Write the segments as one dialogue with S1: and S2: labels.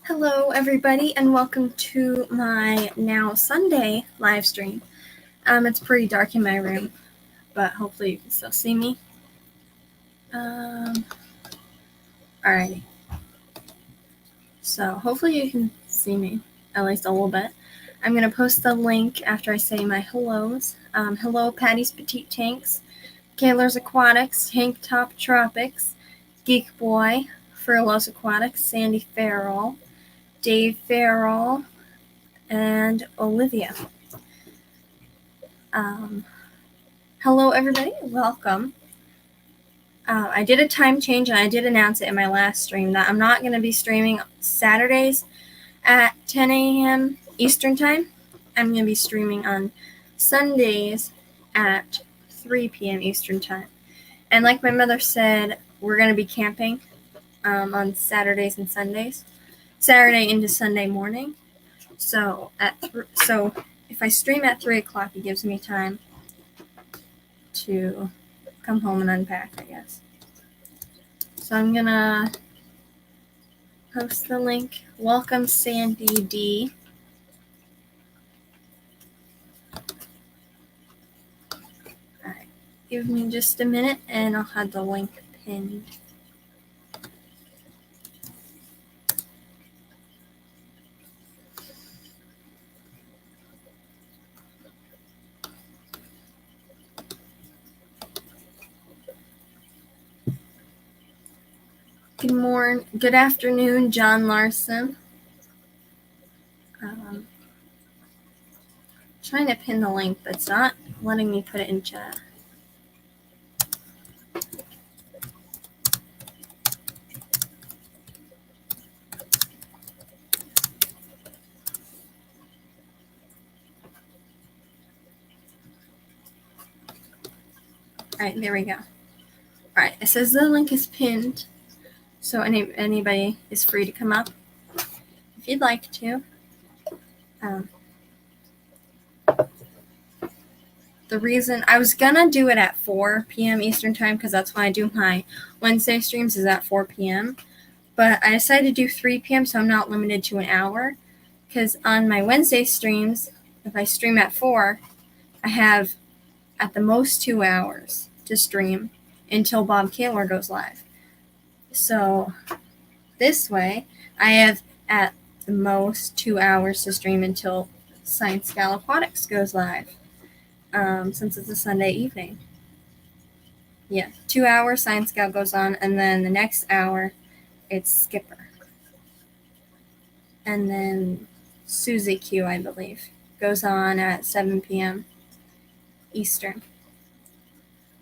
S1: Hello everybody and welcome to my now Sunday live stream. It's pretty dark in my room, but hopefully you can still see me. Alrighty. So hopefully you can see me, at least a little bit. I'm going to post the link after I say my hellos. Hello Patty's Petite Tanks, Kaylor's Aquatics, Tank Top Tropics, Geek Boy, Furlough's Aquatics, Sandy Farrell, Dave Farrell, and Olivia. Hello everybody, welcome. I did a time change and I did announce it in my last stream that I'm not going to be streaming Saturdays at 10 a.m. Eastern Time. I'm going to be streaming on Sundays at 3 p.m. Eastern Time. And like my mother said, we're going to be camping on Saturdays and Sundays. Saturday into Sunday morning. So if I stream at 3 o'clock, it gives me time to come home and unpack, I guess. So I'm gonna post the link. Welcome, Sandy D. Alright, give me just a minute and I'll have the link pinned. Good morning, good afternoon, John Larson. Trying to pin the link, but it's not letting me put it in chat. All right, there we go. All right, it says the link is pinned, so anybody is free to come up if you'd like to. The reason I was gonna do it at 4 p.m. Eastern Time because that's when I do my Wednesday streams is at 4 p.m. But I decided to do 3 p.m. so I'm not limited to an hour. Because on my Wednesday streams, if I stream at 4, I have at the most 2 hours to stream until Bob Kaylor goes live. So this way, I have at the most 2 hours to stream until Science Gal Aquatics goes live. Since it's a Sunday evening. Yeah, 2 hours Science Scout goes on, and then the next hour, it's Skipper. And then Susie Q, I believe, goes on at 7 p.m. Eastern.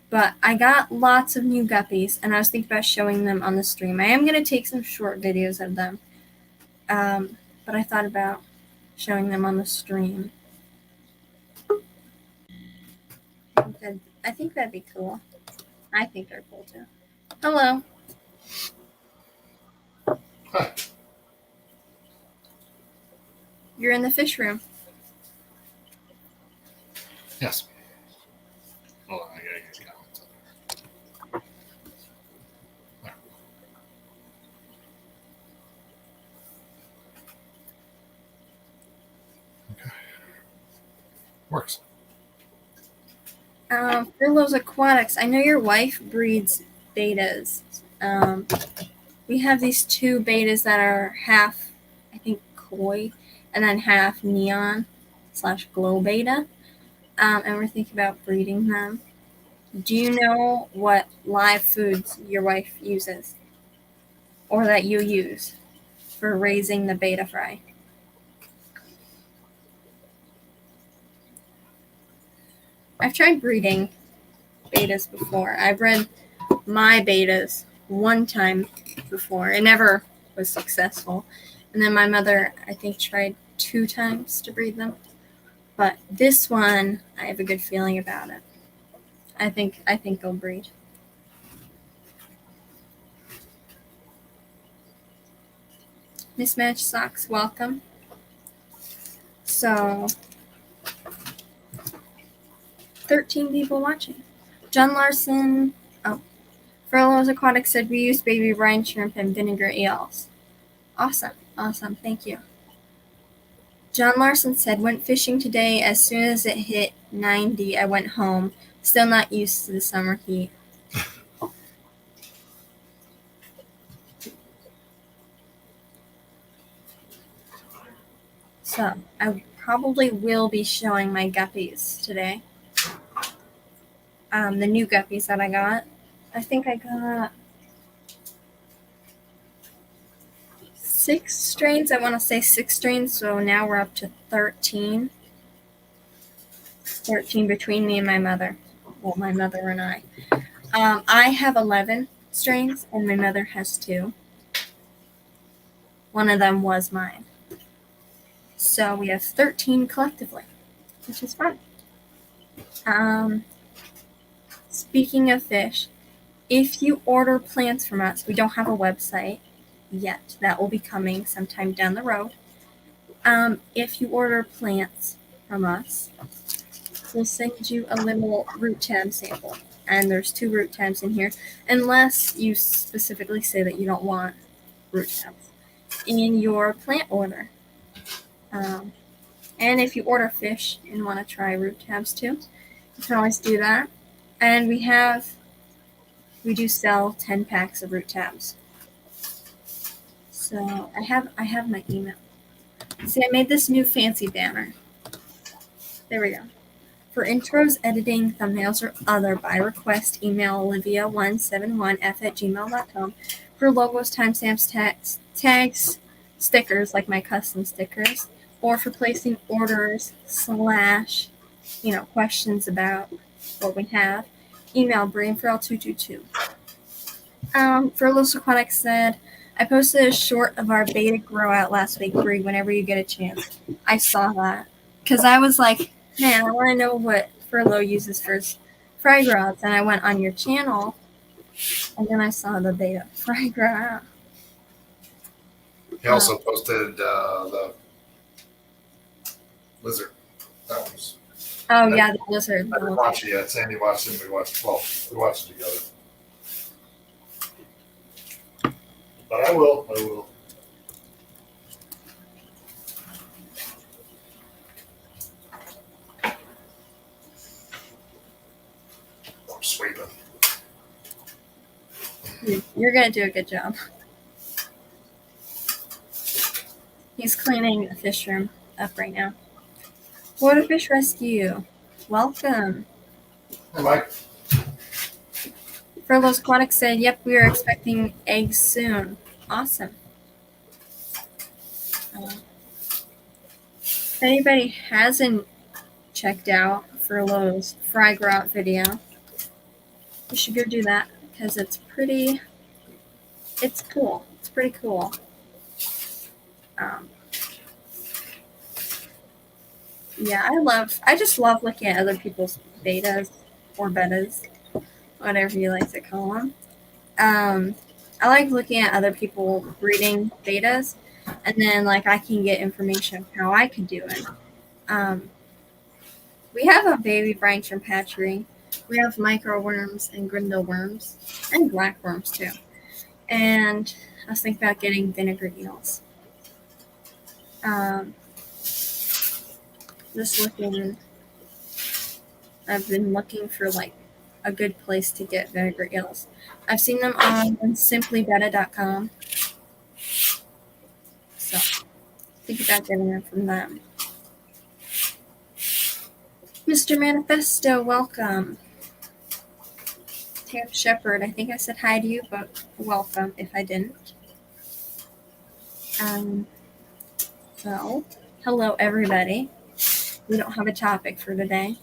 S1: But I got lots of new guppies, and I was thinking about showing them on the stream. I am going to take some short videos of them, but I thought about showing them on the stream. I think that'd be cool. I think they're cool too. Hello.
S2: Hi.
S1: You're in the fish room.
S2: Yes. Hold on, I gotta get comments up there. Okay. Works.
S1: Furlough's Aquatics. I know your wife breeds betas. We have these 2 betas that are half, I think, koi, and then half neon/glow beta. And we're thinking about breeding them. Do you know what live foods your wife uses or that you use for raising the beta fry? I've tried breeding betas before. I bred my betas one time before. It never was successful. And then my mother, I think, tried 2 times to breed them. But this one, I have a good feeling about it. I think they'll breed. Mismatched Socks, welcome. So 13 people watching. John Larson, Furlough's Aquatics said we use baby brine shrimp and vinegar eels. Awesome. Thank you. John Larson said, went fishing today. As soon as it hit 90, I went home. Still not used to the summer heat. So I probably will be showing my guppies today. The new guppies that I got. I think I got 6 strains. I want to say 6 strains. So now we're up to 13. 13 between me and my mother. Well, my mother and I. I have 11 strains and my mother has 2. One of them was mine. So we have 13 collectively, which is fun. Speaking of fish, if you order plants from us, we don't have a website yet. That will be coming sometime down the road. If you order plants from us, we'll send you a little root tab sample. And there's 2 root tabs in here, unless you specifically say that you don't want root tabs in your plant order. And if you order fish and want to try root tabs too, you can always do that. And we do sell 10 packs of root tabs. So I have my email. See, I made this new fancy banner. There we go. For intros, editing, thumbnails, or other, by request, email olivia171f@gmail.com. For logos, timestamps, tags, stickers, like my custom stickers, or for placing orders / questions about what we have, email brainfrail222. For Los Aquatics said, I posted a short of our beta grow out last week, Brie, whenever you get a chance. I saw that. Because I was like, man, I want to know what Furlough uses for his fry rods. And I went on your channel, and then I saw the beta fry grow out.
S2: He also posted the lizard. That was.
S1: Oh, yeah, the lizard.
S2: I didn't watch it yet. Sandy watched it, and we watched it together. But I will. I'm sweeping.
S1: You're going to do a good job. He's cleaning the fish room up right now. Waterfish Rescue, welcome.
S2: Hey, Mike.
S1: Furlough's Aquatics said, yep, we are expecting eggs soon. Awesome. If anybody hasn't checked out Furlough's fry grout video, you should go do that because it's cool. It's pretty cool. Yeah, I just love looking at other people's betas or betas, whatever you like to call them. I like looking at other people breeding betas, and then I can get information of how I could do it. We have a baby brine shrimp hatchery. We have micro worms and grindle worms and black worms too. And I was thinking about getting vinegar eels. I've been looking for a good place to get vinegar eels. I've seen them on simplybetta.com. So think about getting them from them. Mr. Manifesto, welcome. Tam Shepard, I think I said hi to you, but welcome if I didn't. So, hello everybody. We don't have a topic for today.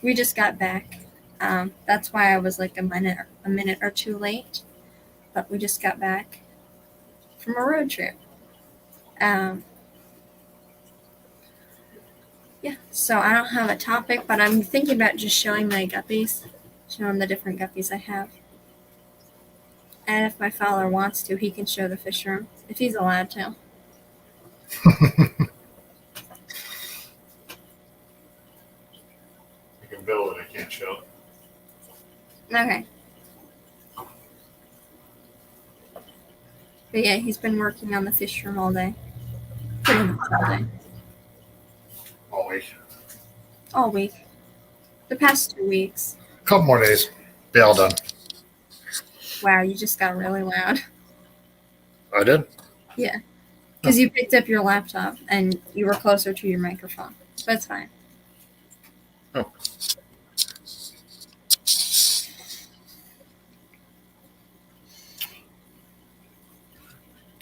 S1: We just got back. That's why I was a minute or 2 late. But we just got back from a road trip. Yeah, so I don't have a topic, but I'm thinking about just showing my guppies, showing the different guppies I have. And if my follower wants to, he can show the fish room, if he's allowed to.
S2: You can build it, I can't show it.
S1: Okay. But yeah, he's been working on the fish room all day. Pretty much all day.
S2: All week.
S1: All week. The past 2 weeks.
S2: A couple more days. Be all done.
S1: Wow, you just got really loud.
S2: I did?
S1: Yeah. Because you picked up your laptop and you were closer to your microphone. That's fine.
S2: Oh.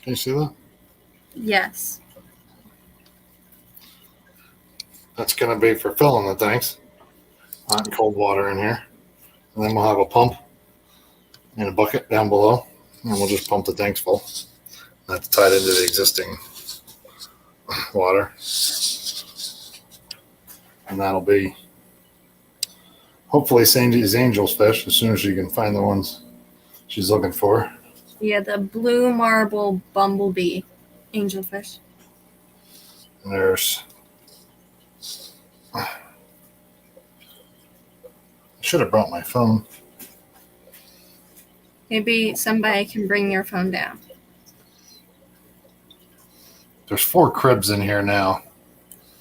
S2: Can you see that?
S1: Yes.
S2: That's going to be for filling the tanks. Hot and cold water in here. And then we'll have a pump and a bucket down below. And we'll just pump the tanks full. That's tied into the existing water. And that'll be hopefully Sandy's Angel's fish as soon as she can find the ones she's looking for.
S1: Yeah, the blue marble bumblebee angelfish.
S2: And there's... I should have brought my phone.
S1: Maybe somebody can bring your phone down.
S2: There's 4 cribs in here now.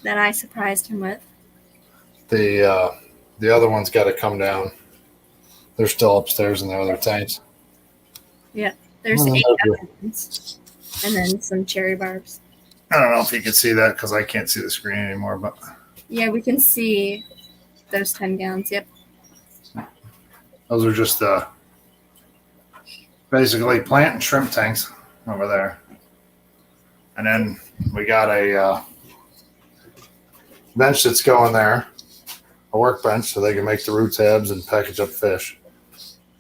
S1: That I surprised him with.
S2: The other one's got to come down. They're still upstairs in the other tanks.
S1: Yeah, there's
S2: Oh,
S1: 8
S2: okay.
S1: other ones. And then some cherry barbs.
S2: I don't know if you can see that because I can't see the screen anymore, but
S1: Yeah, we can see those 10 gallons. Yep.
S2: those are just basically plant and shrimp tanks over there. And then we got a bench that's going there, a workbench, so they can make the root tabs and package up fish.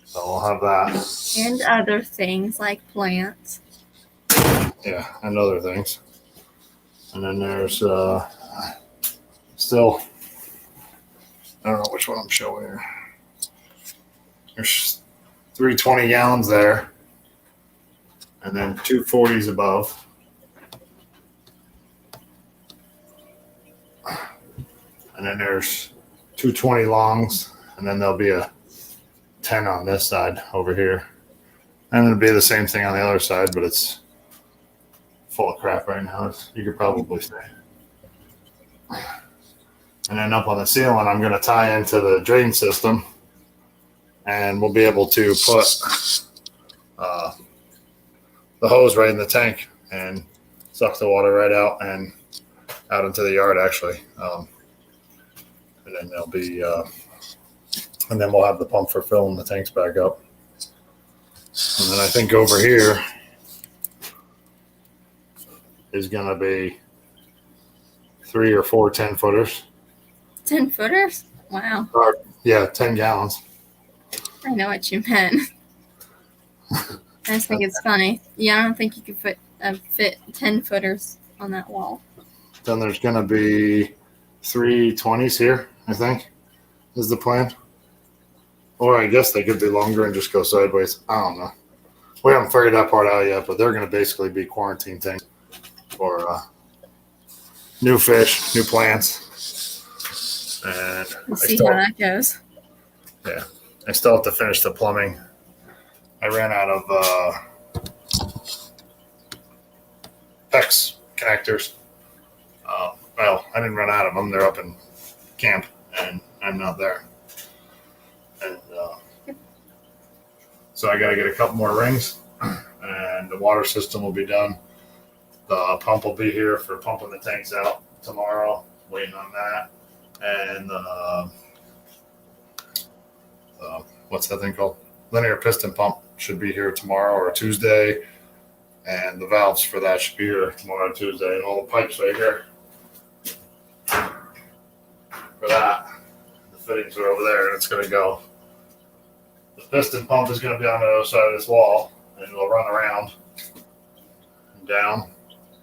S2: So we'll have that.
S1: And other things like plants.
S2: Yeah, and other things. And then there's still, I don't know which one I'm showing here. There's 3 20 gallons there, and then 2 40s above. And then there's 2 20 longs, and then there'll be a 10 on this side over here. And it'll be the same thing on the other side, but it's full of crap right now, you could probably say. And then up on the ceiling, I'm going to tie into the drain system, and we'll be able to put the hose right in the tank and suck the water right out and out into the yard, actually. And then there'll be, and then we'll have the pump for filling the tanks back up. And then I think over here is going to be 3 or 4 10-footers.
S1: 10 footers? Wow.
S2: Or, yeah, 10 gallons.
S1: I know what you meant. I just think it's funny. Yeah, I don't think you could fit 10 footers on that wall.
S2: Then there's going to be 3 20s here, I think, is the plan. Or I guess they could be longer and just go sideways. I don't know. We haven't figured that part out yet, but they're going to basically be quarantine things for new fish, new plants. And
S1: We'll see how that goes.
S2: Yeah, I still have to finish the plumbing. I ran out of PEX connectors. Well, I didn't run out of them. They're up in camp, and I'm not there. And so I got to get a couple more rings, and the water system will be done. The pump will be here for pumping the tanks out tomorrow. Waiting on that. And what's that thing called? Linear piston pump should be here tomorrow or Tuesday. And the valves for that should be here tomorrow or Tuesday. And all the pipes right here for that. The fittings are over there, and it's going to go. The piston pump is going to be on the other side of this wall, and it'll run around and down,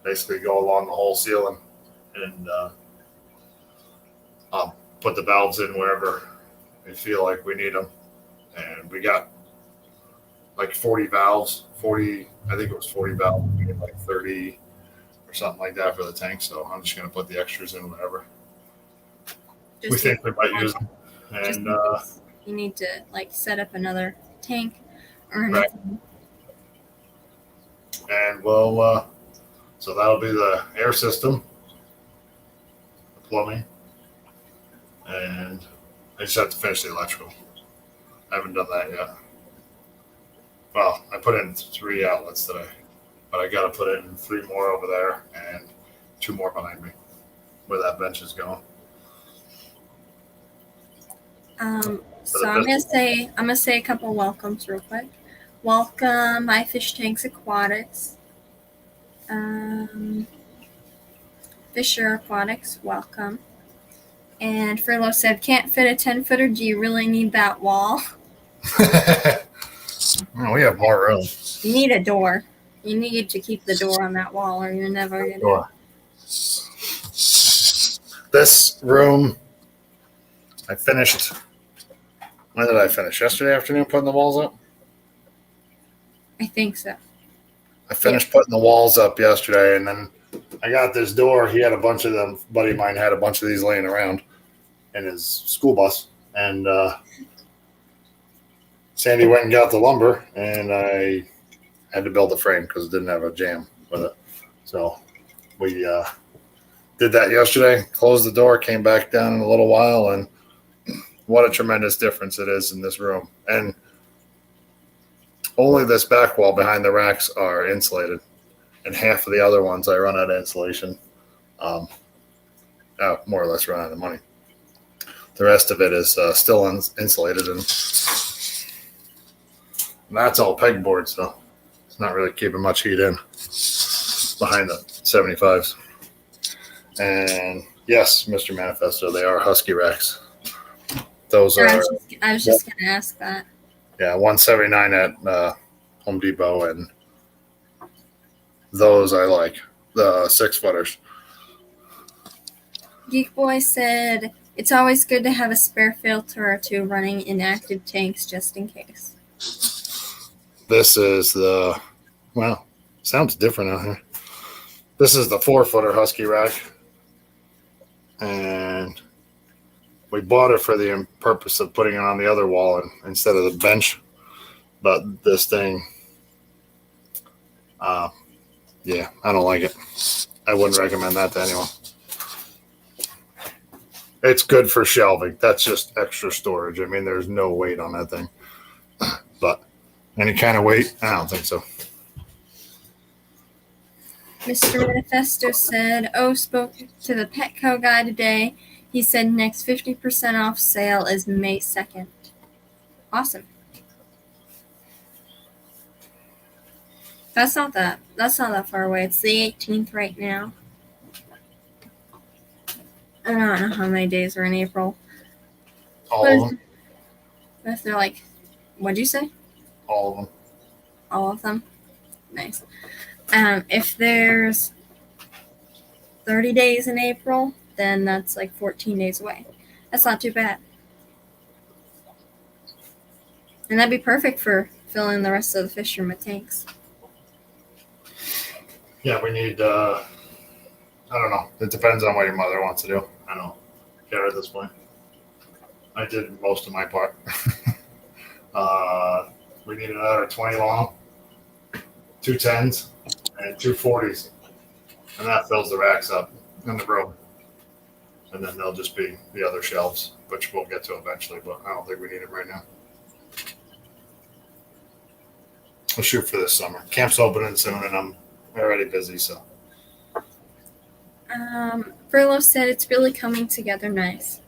S2: basically go along the whole ceiling. And I'll put the valves in wherever we feel like we need them. And we got like 40 valves, I think it was 40 valves. We had like 30 or something like that for the tank. So I'm just going to put the extras in whenever we think we might use them. And
S1: you need to like set up another tank or anything.
S2: and we'll. So that'll be the air system, the plumbing, and I just have to finish the electrical. I haven't done that yet. Well, I put in 3 outlets today, but I got to put in 3 more over there and 2 more behind me, where that bench is going.
S1: So I'm gonna say a couple welcomes real quick. Welcome, My Fish Tanks Aquatics. Fisher Aquatics, welcome. And Furlough said, "Can't fit a 10-footer. Do you really need that wall?"
S2: Well, we have more room.
S1: You need a door. You need to keep the door on that wall, or you're never gonna.
S2: Door. This room, I finished. When did I finish? Yesterday afternoon, putting the walls up.
S1: I think so.
S2: I finished putting the walls up yesterday, and then I got this door. He had a bunch of them. A buddy of mine had a bunch of these laying around in his school bus, and Sandy went and got the lumber, and I had to build a frame because it didn't have a jamb with it. So we did that yesterday. Closed the door, came back down in a little while, and what a tremendous difference it is in this room. And only this back wall behind the racks are insulated, and half of the other ones I run out of insulation. More or less run out of money. The rest of it is still insulated, and that's all pegboard, so it's not really keeping much heat in behind the 75s. And yes, Mr. Manifesto, they are Husky racks. Those are.
S1: I was just gonna ask that.
S2: Yeah, 179 at Home Depot, and those I like, the 6-footers.
S1: Geek Boy said, "It's always good to have a spare filter or 2 running in active tanks just in case."
S2: This is the, well, sounds different out here. This is the 4-footer Husky rack, and we bought it for the purpose of putting it on the other wall instead of the bench. But this thing, yeah, I don't like it. I wouldn't recommend that to anyone. It's good for shelving. That's just extra storage. I mean, there's no weight on that thing. But any kind of weight, I don't think so.
S1: Mr. Manifesto said, "Oh, spoke to the Petco guy today. He said next 50% off sale is May 2nd. Awesome. That's not that far away. It's the 18th right now. I don't know how many days are in April.
S2: All of them?
S1: If they're like, what'd you say?
S2: All of them.
S1: All of them? Nice. If there's 30 days in April, then that's like 14 days away. That's not too bad. And that'd be perfect for filling the rest of the fish room with tanks.
S2: Yeah, we need, I don't know. It depends on what your mother wants to do. I don't care at this point. I did most of my part. We need another 20 long, 2 10s, and 2 40s. And that fills the racks up in the room. And then there'll just be the other shelves, which we'll get to eventually, but I don't think we need them right now. We'll shoot for this summer. Camp's opening soon, and I'm already busy, so.
S1: Furlough said it's really coming together nice.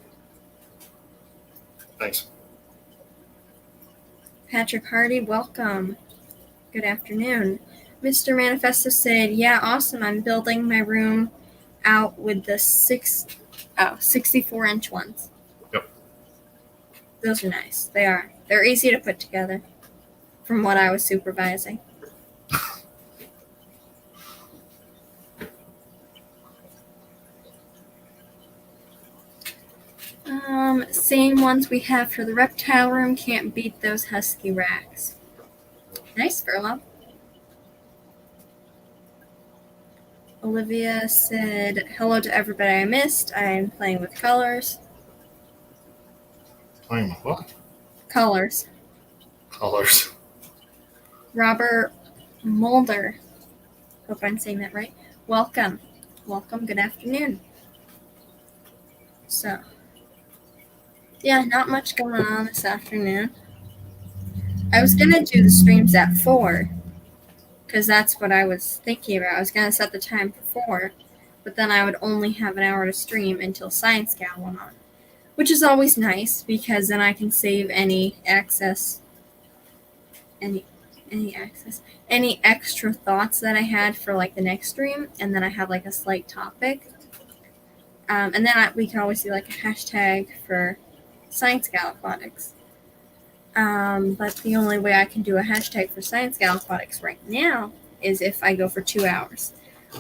S2: Thanks.
S1: Patrick Hardy, welcome. Good afternoon. Mr. Manifesto said, "Yeah, awesome. I'm building my room out with the 64-inch ones."
S2: Yep.
S1: Those are nice. They are. They're easy to put together from what I was supervising. Same ones we have for the reptile room. Can't beat those Husky racks. Nice, Furlough. Olivia said, "Hello to everybody I missed. I'm playing with colors."
S2: Playing with what?
S1: Colors.
S2: Colors.
S1: Robert Mulder Hope I'm saying that right. Welcome. Good afternoon. So, yeah, not much going on this afternoon. I was going to do the streams at 4, because that's what I was thinking about. I was going to set the time for 4, but then I would only have an hour to stream until Science Gal went on, which is always nice, because then I can save any extra thoughts that I had for like the next stream, and then I have like a slight topic. And then we can always do like a hashtag for Science Gal Aquatics. But the only way I can do a hashtag for Science Gal Aquatics right now is if I go for 2 hours.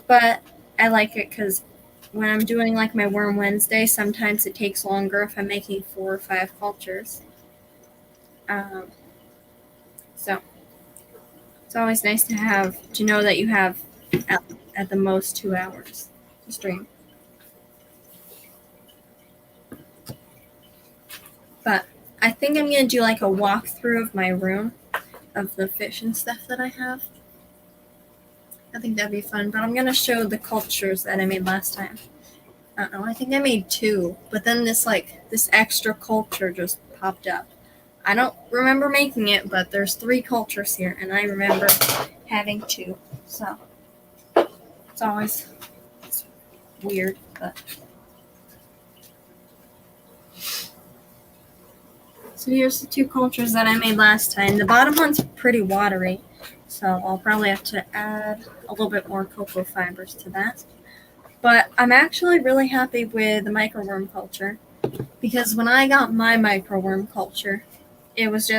S1: But I like it because when I'm doing like my Worm Wednesday, sometimes it takes longer if I'm making 4 or 5 cultures. So it's always nice to know that you have at the most 2 hours to stream. But I think I'm going to do like a walkthrough of my room, of the fish and stuff that I have. I think that'd be fun, but I'm going to show the cultures that I made last time. I don't know, I think I made 2, but then this extra culture just popped up. I don't remember making it, but there's 3 cultures here, and I remember having 2, so it's weird, but... So here's the 2 cultures that I made last time. The bottom one's pretty watery, so I'll probably have to add a little bit more cocoa fibers to that. But I'm actually really happy with the microworm culture, because when I got my microworm culture, it was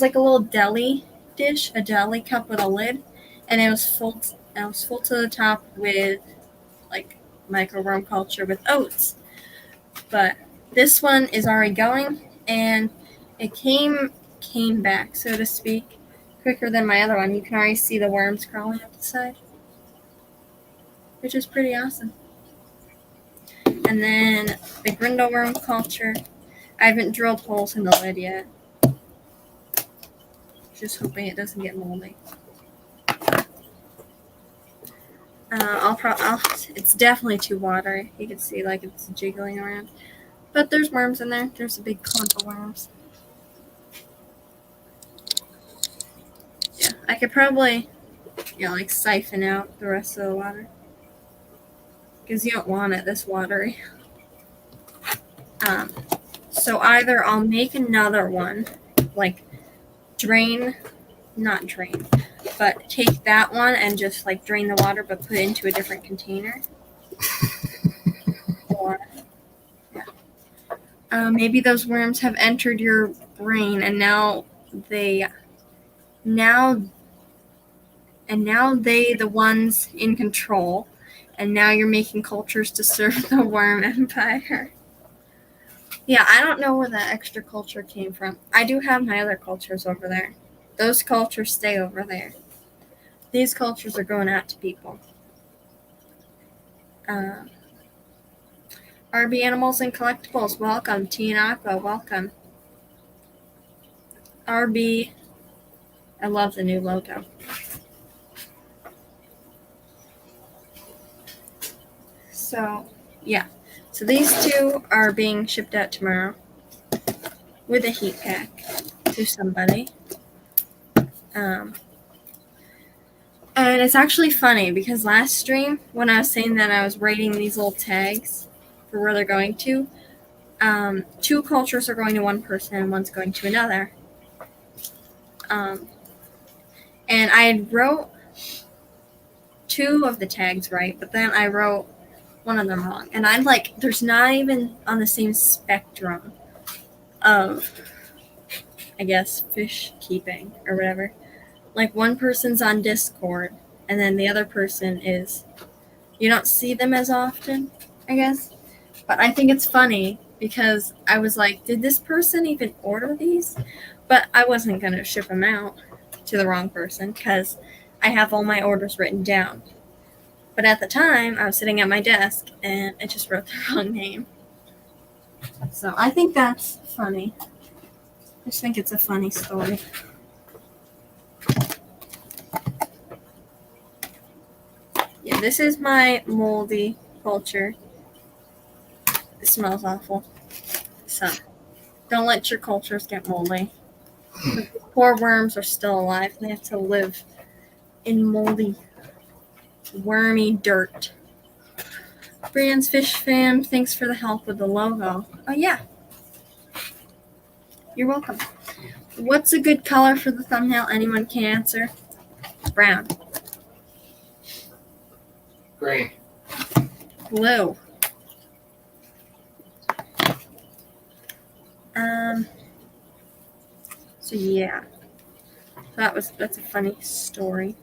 S1: like a little deli dish, a deli cup with a lid, and it was full to the top with like microworm culture with oats. But this one is already going, and it came back, so to speak, quicker than my other one. You can already see the worms crawling up the side, which is pretty awesome. And then the Grindle worm culture, I haven't drilled holes in the lid yet. Just hoping it doesn't get moldy. It's definitely too watery. You can see like it's jiggling around. But there's worms in there. There's a big clump of worms. Yeah, I could probably, like siphon out the rest of the water, because you don't want it this watery. So either I'll make another one, like but take that one and just like drain the water, but put it into a different container. Or maybe those worms have entered your brain, and now they the ones in control, and now you're making cultures to serve the worm empire. Yeah, I don't know where that extra culture came from. I do have my other cultures over there. Those cultures stay over there. These cultures are going out to people. RB Animals and Collectibles, welcome. T and Aqua, welcome. RB, I love the new logo. So, yeah. So these 2 are being shipped out tomorrow with a heat pack to somebody. And it's actually funny, because last stream, when I was saying that I was rating these little tags for where they're going to, 2 cultures are going to one person and one's going to another. And I wrote 2 of the tags right, but then I wrote one of them wrong. And I'm like, there's not even on the same spectrum of, I guess, fish keeping or whatever. Like, one person's on Discord, and then the other person is, you don't see them as often, I guess. But I think it's funny, because I was like, did this person even order these? But I wasn't going to ship them out to the wrong person, because I have all my orders written down. But at the time, I was sitting at my desk, and I just wrote the wrong name. So I think that's funny. I just think it's a funny story. Yeah, this is my moldy culture. It smells awful. So, don't let your cultures get moldy. The poor worms are still alive. They have to live in moldy, wormy dirt. Brian's Fish Fam, thanks for the help with the logo. Oh, yeah. You're welcome. What's a good color for the thumbnail? Anyone can answer. Brown.
S2: Green.
S1: Blue. So yeah. That's a funny story.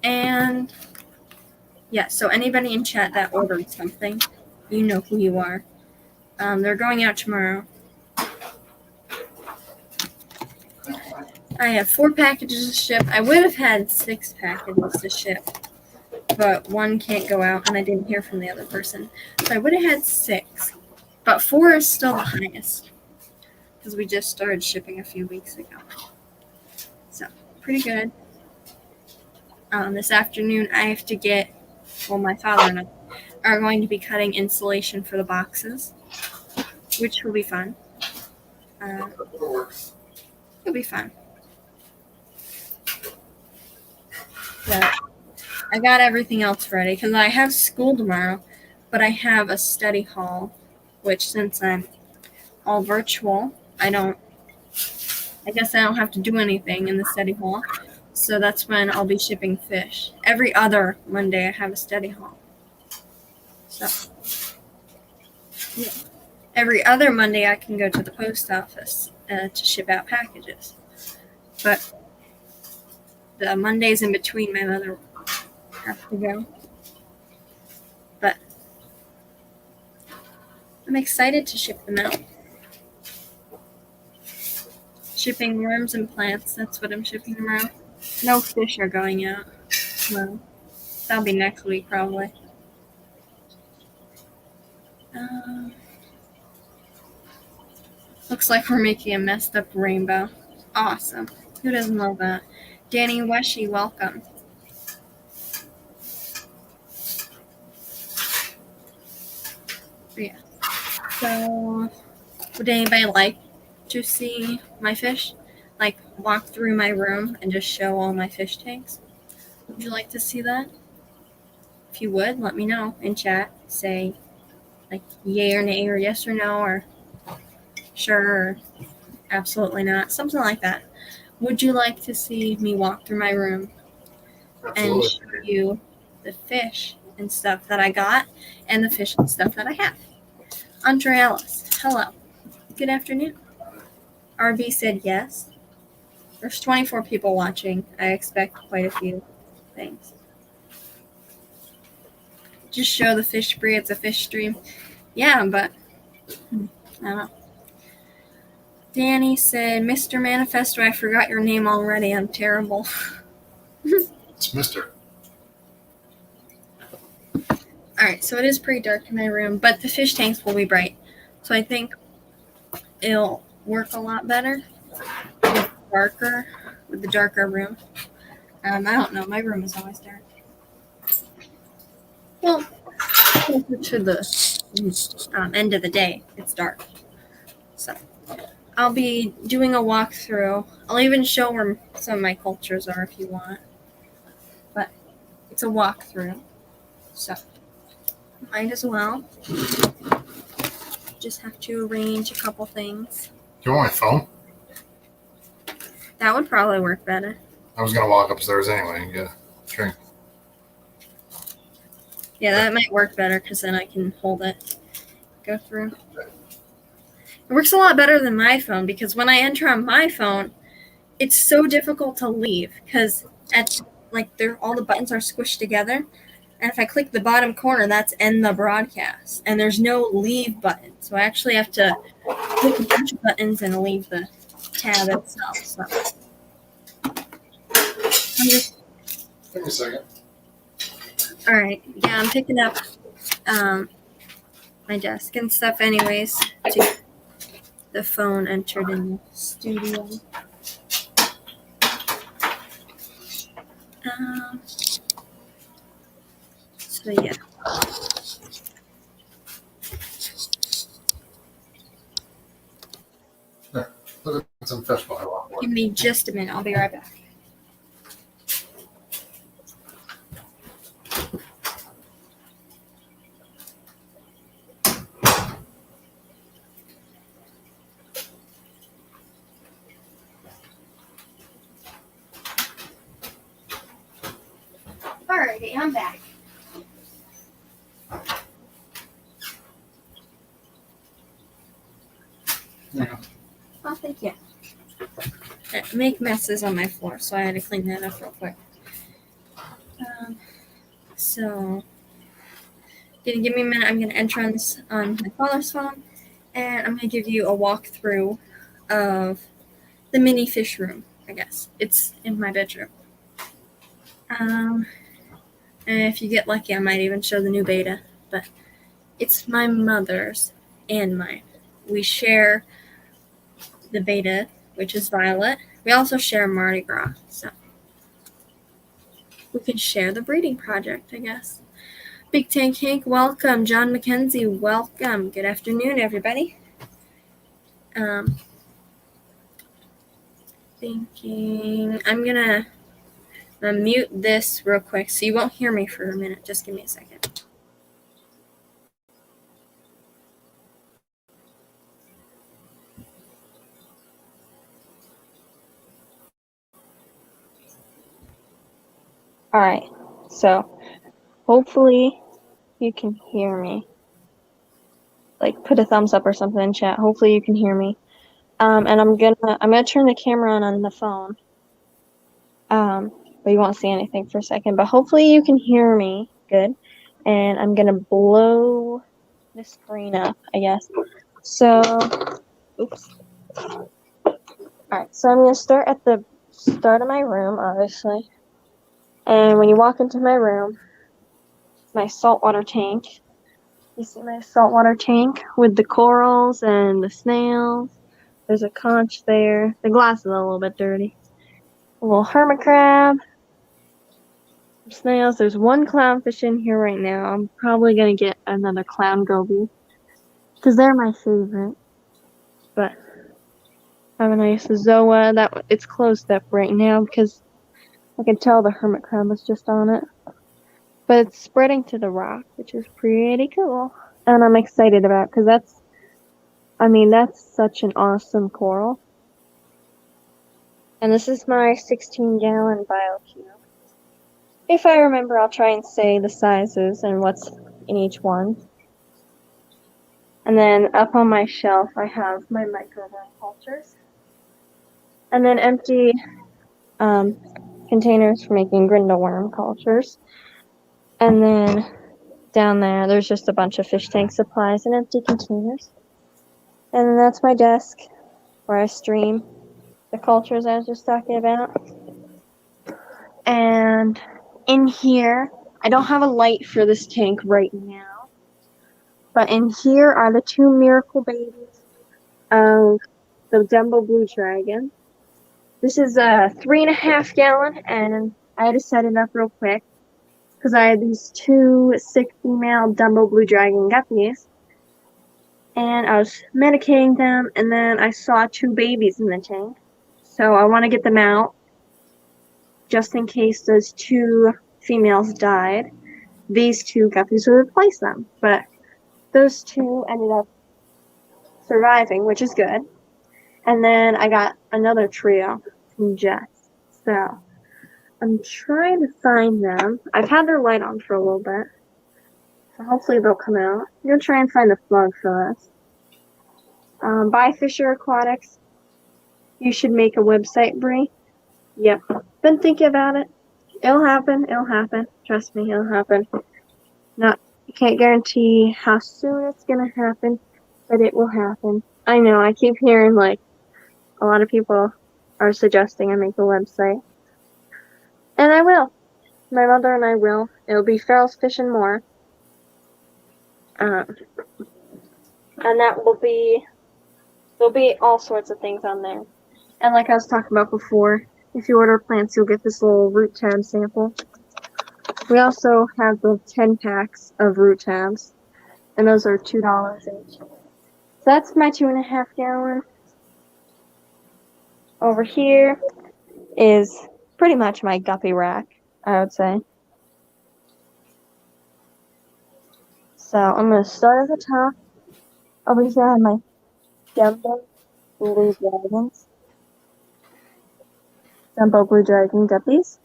S1: And yeah, so anybody in chat that ordered something, you know who you are. They're going out tomorrow. I have 4 packages to ship. I would have had 6 packages to ship, but one can't go out, and I didn't hear from the other person. So I would have had 6, but 4 is still the highest because we just started shipping a few weeks ago. So pretty good. This afternoon, I have to get. Well, my father and I are going to be cutting insulation for the boxes, which will be fun. It'll be fun. But I got everything else ready because I have school tomorrow, but I have a study hall, which since I'm all virtual, I guess I don't have to do anything in the study hall. So that's when I'll be shipping fish. Every other Monday I have a study hall. So yeah. Every other Monday I can go to the post office to ship out packages. But the Mondays in between, my mother have to go. But I'm excited to ship them out. Shipping worms and plants, that's what I'm shipping tomorrow. No fish are going out. Well, that'll be next week probably. Looks like we're making a messed up rainbow. Awesome. Who doesn't love that? Danny Weshi, welcome. Yeah. So, would anybody like to see my fish? Like, walk through my room and just show all my fish tanks? Would you like to see that? If you would, let me know in chat. Say, like, yay or nay, or yes or no, or sure, or absolutely not. Something like that. Would you like to see me walk through my room and show you the fish and stuff that I got and the fish and stuff that I have? Andre Ellis, hello. Good afternoon. RB said yes. There's 24 people watching. I expect quite a few things. Just show the fish free. It's a fish stream. Yeah, but I don't know. Danny said, Mr. Manifesto, I forgot your name already. I'm terrible.
S2: It's Mr.
S1: Alright, so it is pretty dark in my room, but the fish tanks will be bright. So I think it'll work a lot better with the darker room. I don't know. My room is always dark. Well, closer to the end of the day, it's dark. So I'll be doing a walkthrough. I'll even show where some of my cultures are if you want. But it's a walkthrough. So might as well. Just have to arrange a couple things.
S2: Do you want my phone?
S1: That would probably work better.
S2: I was going to walk upstairs anyway and get a drink.
S1: Yeah, that might work better because then I can hold it, go through. It works a lot better than my phone because when I enter on my phone, it's so difficult to leave because all the buttons are squished together. And if I click the bottom corner, that's end the broadcast. And there's no leave button. So I actually have to click a bunch of buttons and leave the tab itself. So
S2: Give me a second.
S1: All right. Yeah, I'm picking up my desk and stuff anyways. To the phone entered in the studio. So yeah.
S2: Put some fish oil on.
S1: Give me just a minute. I'll be right back. Alrighty, I'm back.
S2: Yeah.
S1: Oh, thank you. I make messes on my floor, so I had to clean that up real quick. So, give me a minute. I'm going to enter on this on my father's phone, and I'm going to give you a walkthrough of the mini fish room, I guess. It's in my bedroom. And if you get lucky, I might even show the new beta, but it's my mother's and mine. We share the beta, which is Violet. We also share Mardi Gras, so we can share the breeding project, I guess. Big Tank Hank, welcome. John McKenzie, welcome. Good afternoon, everybody. Thinking I'm gonna mute this real quick so you won't hear me for a minute. Just give me a second. Alright, so hopefully you can hear me. Like, put a thumbs up or something in chat. Hopefully you can hear me. And I'm gonna turn the camera on the phone. But you won't see anything for a second. But hopefully you can hear me good. And I'm gonna blow the screen up, I guess. So, oops. Alright, so I'm gonna start at the start of my room, obviously. And when you walk into my room, my saltwater tank. You see my saltwater tank with the corals and the snails. There's a conch there. The glass is a little bit dirty. A little hermit crab. Some snails. There's one clownfish in here right now. I'm probably going to get another clown goby, because they're my favorite. But I have a nice zoa. It's closed up right now because I can tell the hermit crab was just on it. But it's spreading to the rock, which is pretty cool. And I'm excited about it because that's such an awesome coral. And this is my 16-gallon Biofuel. If I remember, I'll try and say the sizes and what's in each one. And then up on my shelf, I have my microworm cultures. And then empty containers for making grindleworm cultures. And then down there's just a bunch of fish tank supplies and empty containers. And then that's my desk where I stream the cultures I was just talking about. And in here, I don't have a light for this tank right now, but in here are the 2 miracle babies of the Dumbo blue dragon. This is a 3.5 gallon, and I had to set it up real quick because I had these 2 sick female Dumbo blue dragon guppies, and I was medicating them, and then I saw 2 babies in the tank, so I want to get them out just in case those 2 females died. These 2 guppies would replace them, but those 2 ended up surviving, which is good. And then I got another trio from Jess. So I'm trying to find them. I've had their light on for a little bit, so hopefully they'll come out. I'm gonna try and find the plug for this. By Fisher Aquatics. You should make a website, Bree. Yep. Been thinking about it. It'll happen. Trust me, it'll happen. I can't guarantee how soon it's gonna happen, but it will happen. I know, I keep hearing a lot of people are suggesting I make a website. And I will. My mother and I will. It'll be Farrell's Fish and More. And there'll be all sorts of things on there. And like I was talking about before, if you order plants, you'll get this little root tab sample. We also have the 10 packs of root tabs, and those are $2 each. So that's my 2.5 gallon. Over here is pretty much my Guppy Rack, I would say. So I'm going to start at the top. Over here I have my Dumbo Blue Dragons. Dumbo Blue Dragon Guppies.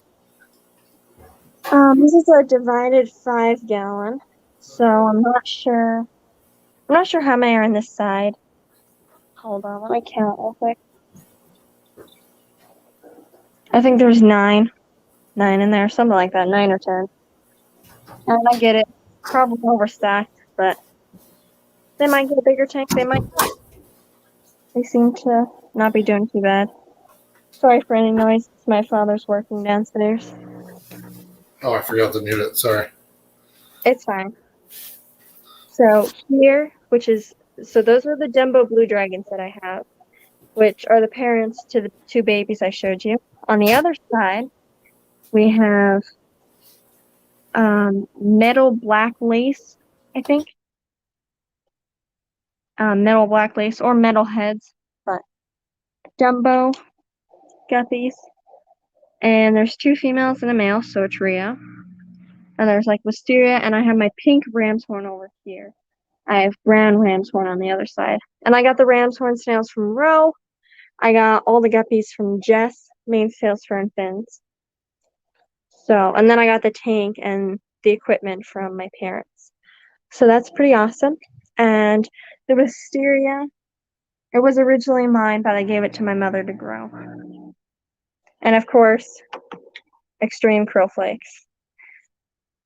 S1: This is a divided 5 gallon, so I'm not sure how many are on this side. Hold on, let me count real quick. I think there's 9 in there, something like that, 9 or 10. And I get it, probably overstacked, but they might get a bigger tank, they might not. They seem to not be doing too bad. Sorry for any noise, it's my father's working downstairs.
S2: Oh, I forgot to mute it. Sorry.
S1: It's fine. So here, so those are the Dumbo Blue Dragons that I have, which are the parents to the 2 babies I showed you. On the other side, we have metal black lace, I think. Metal black lace or metal heads, but Dumbo guppies. And there's 2 females and a male, so a trio. And there's like wisteria, and I have my pink ram's horn over here. I have brown ram's horn on the other side. And I got the ram's horn snails from Roe. I got all the guppies from Jess, mainsails, fern fins. So, and then I got the tank and the equipment from my parents. So that's pretty awesome. And the wisteria, it was originally mine, but I gave it to my mother to grow. And of course, extreme krill flakes.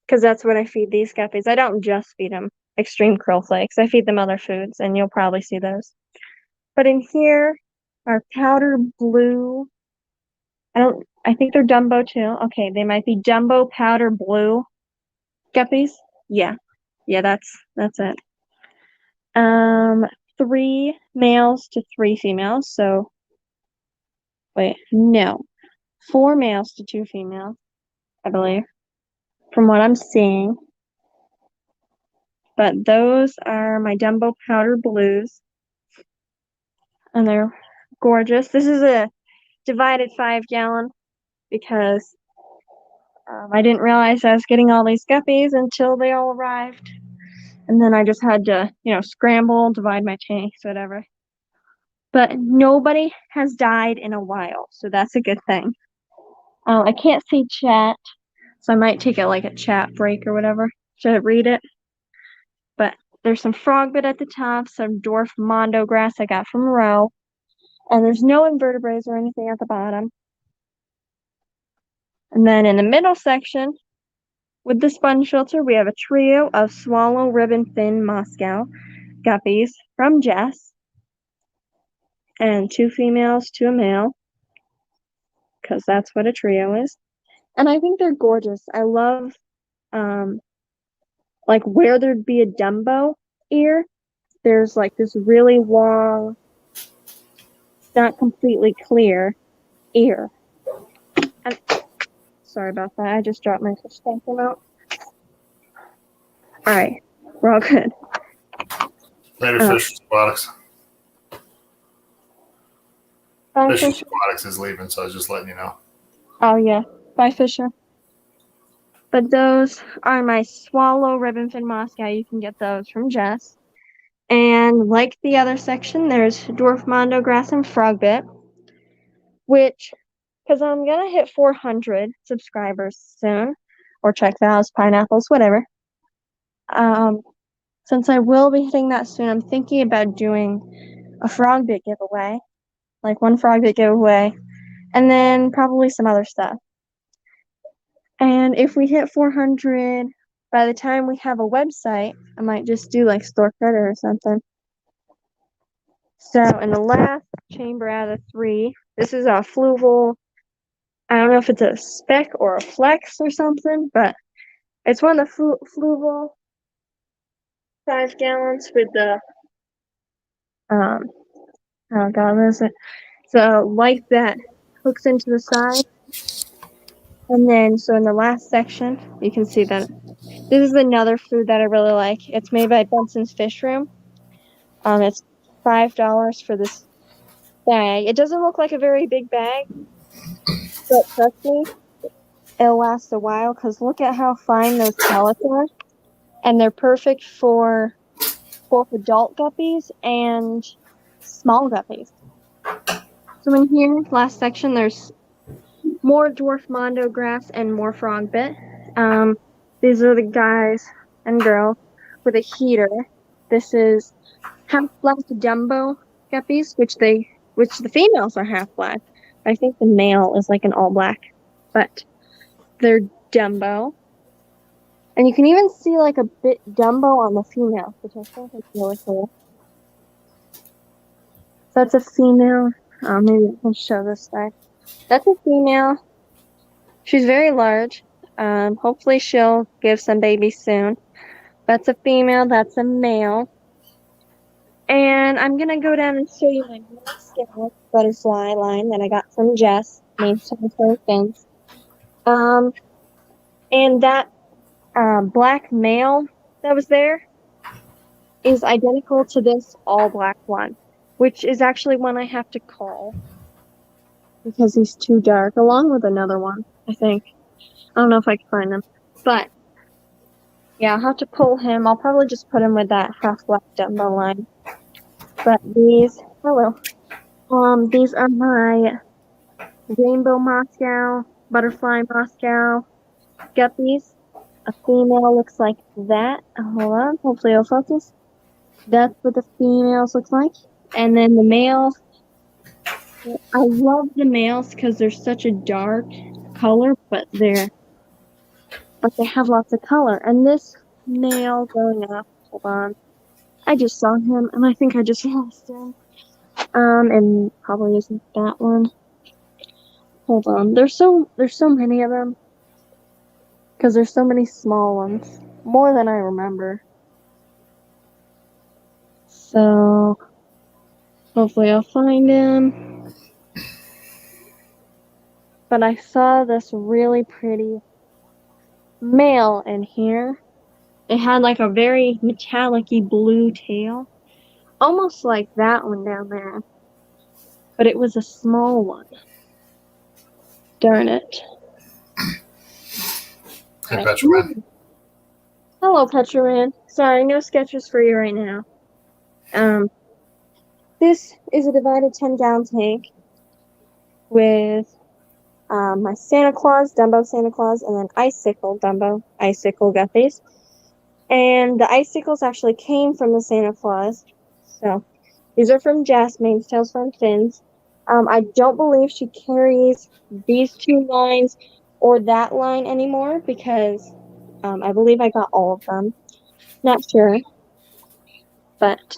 S1: Because that's what I feed these guppies. I don't just feed them extreme krill flakes. I feed them other foods, and you'll probably see those. But in here are powder blue. I think they're Dumbo too. Okay, they might be Dumbo powder blue guppies. Yeah, that's it. 3 males to 3 females. So, wait, no, 4 males to 2 females, I believe, from what I'm seeing. But those are my Dumbo powder blues, and they're gorgeous. This is a divided 5 gallon because I didn't realize I was getting all these guppies until they all arrived. And then I just had to, scramble, divide my tanks, whatever. But nobody has died in a while, so that's a good thing. I can't see chat, so I might take a chat break or whatever to read it. But there's some frogbit at the top, some dwarf mondo grass I got from Roe, and there's no invertebrates or anything at the bottom. And then in the middle section, with the sponge filter, we have a trio of swallow ribbon fin Moscow guppies from Jess, and 2 females to a male, because that's what a trio is. And I think they're gorgeous. I love, where there'd be a Dumbo ear, there's this really long, not completely clear ear. And sorry about that. I just dropped my fish tank remote. All right, we're all good.
S2: Maybe Fish Aquatics. Fish Aquatics is leaving, so I was just letting you know.
S1: Oh yeah, bye Fisher. But those are my swallow ribbon fin Moscow. You can get those from Jess. And like the other section, there's dwarf mondo grass and frogbit, which, because I'm gonna hit 400 subscribers soon, or check valves, pineapples, whatever. Since I will be hitting that soon, I'm thinking about doing a frogbit giveaway, 1 frogbit giveaway, and then probably some other stuff. And if we hit 400, by the time we have a website, I might just do store credit or something. So in the last chamber out of 3, this is a fluval. I don't know if it's a spec or a flex or something, but it's one of the fluval 5 gallons with the oh god, what is it? So light that hooks into the side. And then, so in the last section, you can see that this is another food that I really like. It's made by Benson's Fish Room. It's $5 for this bag. It doesn't look like a very big bag, but trust me, it'll last a while because look at how fine those pellets are. And they're perfect for both adult guppies and small guppies. So in here, last section, there's more dwarf mondo grass and more frog bit. These are the guys and girls with a heater. This is half black Dumbo guppies, which the females are half black. I think the male is like an all black, but they're Dumbo. And you can even see like a bit Dumbo on the female, which I think is really cool. So that's a female. Maybe I can show this side. That's a female. She's very large. Hopefully she'll give some babies soon. That's a female. That's a male. And I'm gonna go down and show you my mascot butterfly line that I got from Jess, named Fins. And that black male that was there is identical to this all black one, which is actually one I have to call because he's too dark, along with another one, I think. I don't know if I can find him, but yeah, I'll have to pull him. I'll probably just put him with that half black Dumbo line. But these are my rainbow Moscow, butterfly Moscow guppies. A female looks like that. Hold on, hopefully it'll focus. That's what the females look like. And then the males, I love the males because they're such a dark color, but they have lots of color. And this male going up, hold on, I just saw him and I think I just lost him. And probably isn't that one. Hold on, there's so many of them because there's so many small ones, more than I remember. So hopefully I'll find him. But I saw this really pretty male in here. It had like a very metallic-y blue tail, almost like that one down there. But it was a small one. Darn it.
S2: Hey, Petraman.
S1: Hello, Petraman. Sorry, no sketches for you right now. This is a divided 10-gallon tank with my Santa Claus, Dumbo Santa Claus, and then Icicle Dumbo, Icicle Guppies. And the icicles actually came from the Santa Claus. So these are from Jasmine's Tails from Fins. I don't believe she carries these two lines or that line anymore because I believe I got all of them. Not sure. But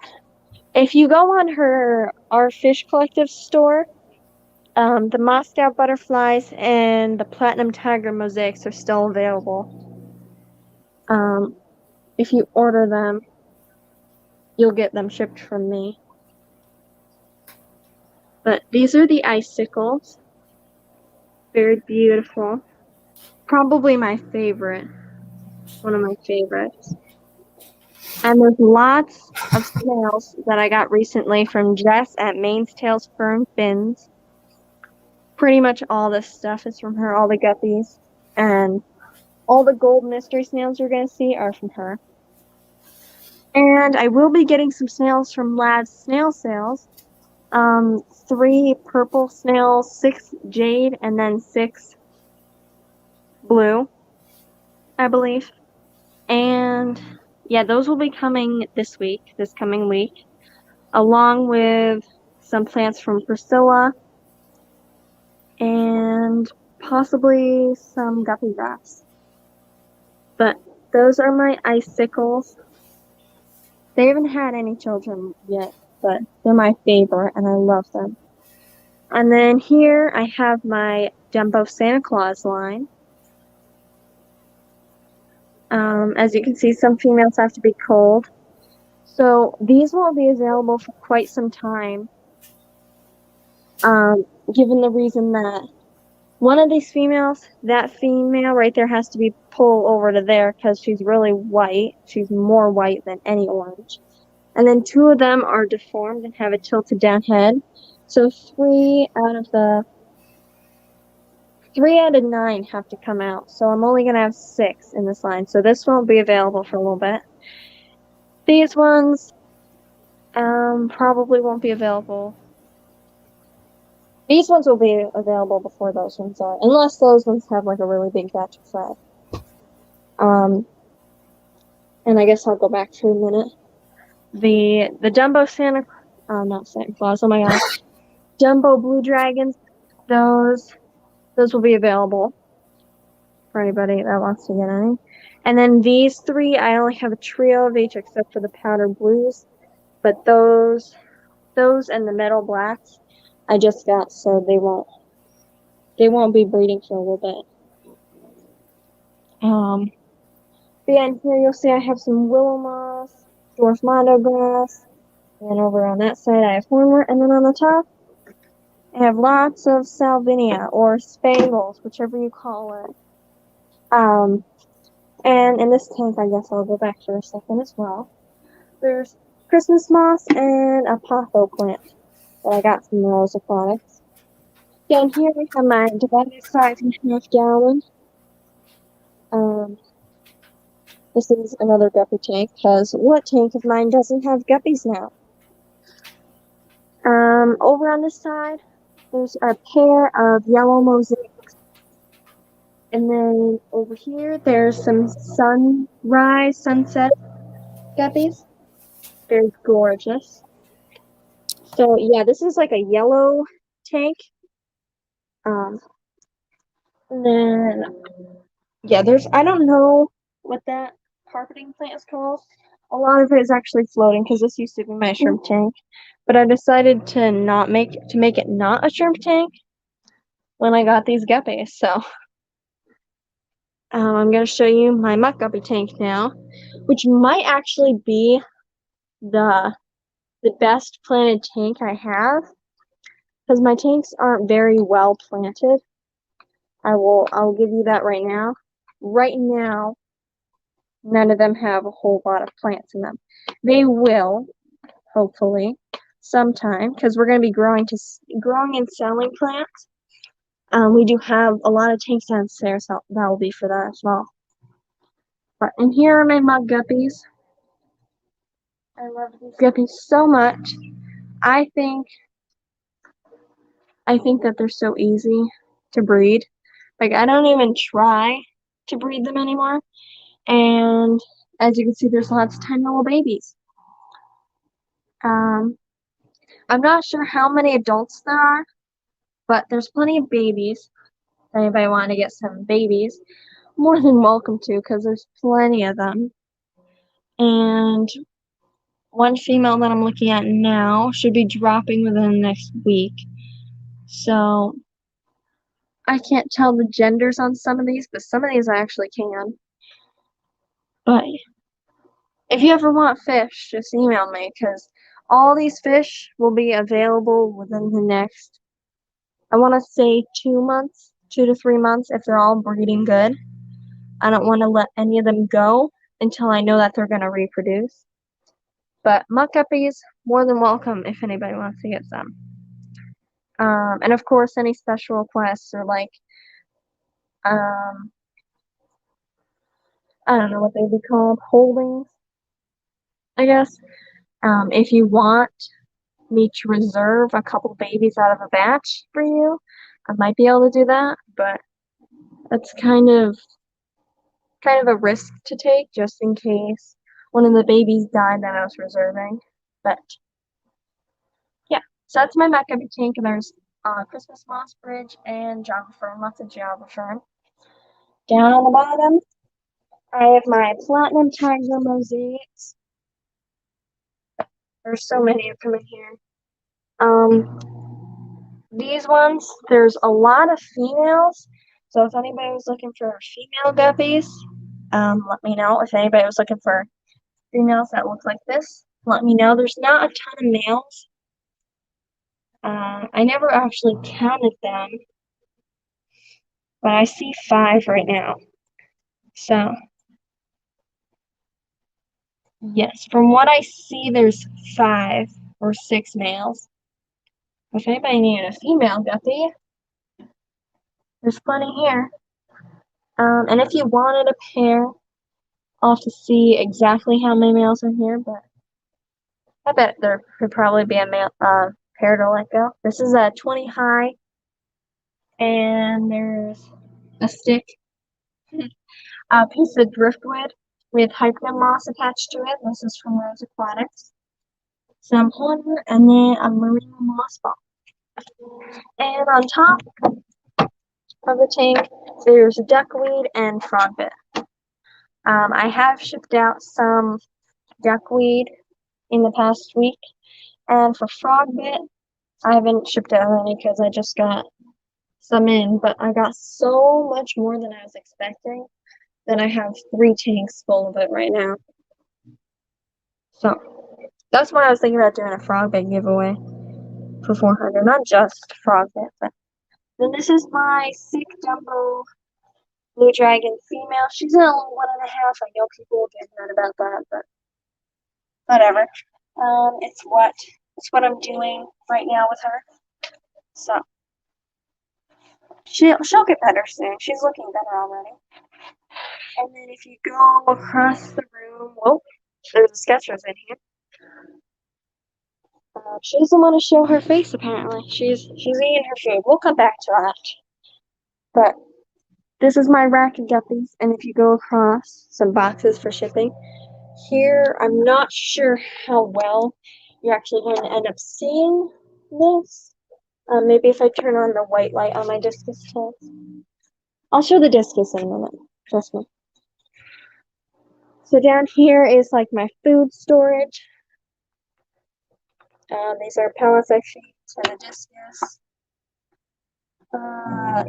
S1: if you go on our Fish Collective store, the Moscow butterflies and the Platinum Tiger mosaics are still available. If you order them, you'll get them shipped from me. But these are the icicles. Very beautiful. Probably my favorite. One of my favorites. And there's lots of snails that I got recently from Jess at Maine's Tails Fern Fins. Pretty much all this stuff is from her, all the guppies. And all the gold mystery snails you're going to see are from her. And I will be getting some snails from Lad's Snail Sales. 3 purple snails, 6 jade, and then 6 blue, I believe. And yeah, those will be coming this coming week, along with some plants from Priscilla and possibly some Guppy Racks. But those are my icicles. They haven't had any children yet, but they're my favorite and I love them. And then here I have my Dumbo Santa Claus line. As you can see, some females have to be culled. So these won't be available for quite some time, given the reason that
S3: One of these females, that female right there has to be pulled over to there because she's really white. She's more white than any orange. And then 2 of them are deformed and have a tilted down head. So 3 out of 9 have to come out. So I'm only going to have 6 in this line. So this won't be available for a little bit. These ones probably won't be available. These ones will be available before those ones are, unless those ones have like a really big batch of fry. And I guess I'll go back for a minute. The Dumbo not Santa Claus, oh my gosh. Dumbo Blue Dragons, those will be available for anybody that wants to get any. And then these 3, I only have a trio of each except for the powder blues. But those and the metal blacks I just got, so they won't be breeding for a little bit. But yeah, and here you'll see I have some willow moss, dwarf mondo grass, and over on that side I have hornwort, and then on the top I have lots of salvinia or spangles, whichever you call it. And in this tank, I guess I'll go back for a second as well. There's Christmas moss and a potho plant that I got from Rose Aquatics. Down here we have my divided 5.5 gallon. This is another guppy tank, because what tank of mine doesn't have guppies now? Over on this side, there's a pair of yellow mosaics. And then over here, there's some sunrise, sunset guppies. Very gorgeous. So yeah, this is like a yellow tank. And then yeah, I don't know what that carpeting plant is called. A lot of it is actually floating because this used to be my shrimp tank, but I decided to make it not a shrimp tank when I got these guppies. So I'm gonna show you my muck guppy tank now, which might actually be the best planted tank I have, because my tanks aren't very well planted. I'll give you that right now. Right now, none of them have a whole lot of plants in them. They will, hopefully, sometime, because we're going to be growing and selling plants. We do have a lot of tanks downstairs, so that will be for that as well. But and here are my mud guppies. I love these guppies so much. I think that they're so easy to breed. Like, I don't even try to breed them anymore. And as you can see, there's lots of tiny little babies. I'm not sure how many adults there are, but there's plenty of babies. If anybody want to get some babies, more than welcome to, because there's plenty of them. And one female that I'm looking at now should be dropping within the next week. So I can't tell the genders on some of these, but some of these I actually can. But if you ever want fish, just email me, because all these fish will be available within the next, I want to say 2 months, 2 to 3 months, if they're all breeding good. I don't want to let any of them go until I know that they're going to reproduce. But muck guppies, more than welcome if anybody wants to get some. And of course, any special requests or like, I don't know what they'd be called, holdings, I guess. If you want me to reserve a couple babies out of a batch for you, I might be able to do that, but that's kind of a risk to take, just in case one of the babies died that I was reserving. But yeah, so that's my muck guppy tank, and there's Christmas moss bridge and Java fern, lots of Java fern. Down on the bottom, I have my platinum tiger mosaics. There's so many of them in here. These ones, there's a lot of females, so if anybody was looking for female guppies, let me know. If anybody was looking for females that look like this, let me know. There's not a ton of males. I never actually counted them. but I see 5 right now. So, yes, from what I see, there's 5 or 6 males. If anybody needed a female guppy, there's plenty here. And if you wanted a pair, I'll have to see exactly how many males are here, but I bet there could probably be a male pair to let go. This is a 20 high, and there's a stick, a piece of driftwood with hyphen moss attached to it. This is from Rose Aquatics. Some horn, and then a marine moss ball. And on top of the tank, there's duckweed and frogbit. I have shipped out some duckweed in the past week, and for frogbit, I haven't shipped out any because I just got some in, but I got so much more than I was expecting that I have 3 tanks full of it right now. So that's why I was thinking about doing a frogbit giveaway for 400, not just frogbit, but then this is my sick Dumbo blue dragon female. She's a little 1.5. I know people will get mad about that, but whatever. It's what I'm doing right now with her. So she'll get better soon. She's looking better already. And then if you go across the room, whoa, there's a Skechers in here. She doesn't want to show her face apparently. She's eating her food. We'll come back to that. But this is my rack of guppies, and if you go across some boxes for shipping, here I'm not sure how well you're actually going to end up seeing this. Maybe if I turn on the white light on my discus tank. I'll show the discus in a minute. Trust me. So down here is like my food storage. These are pellets I feed to the discus.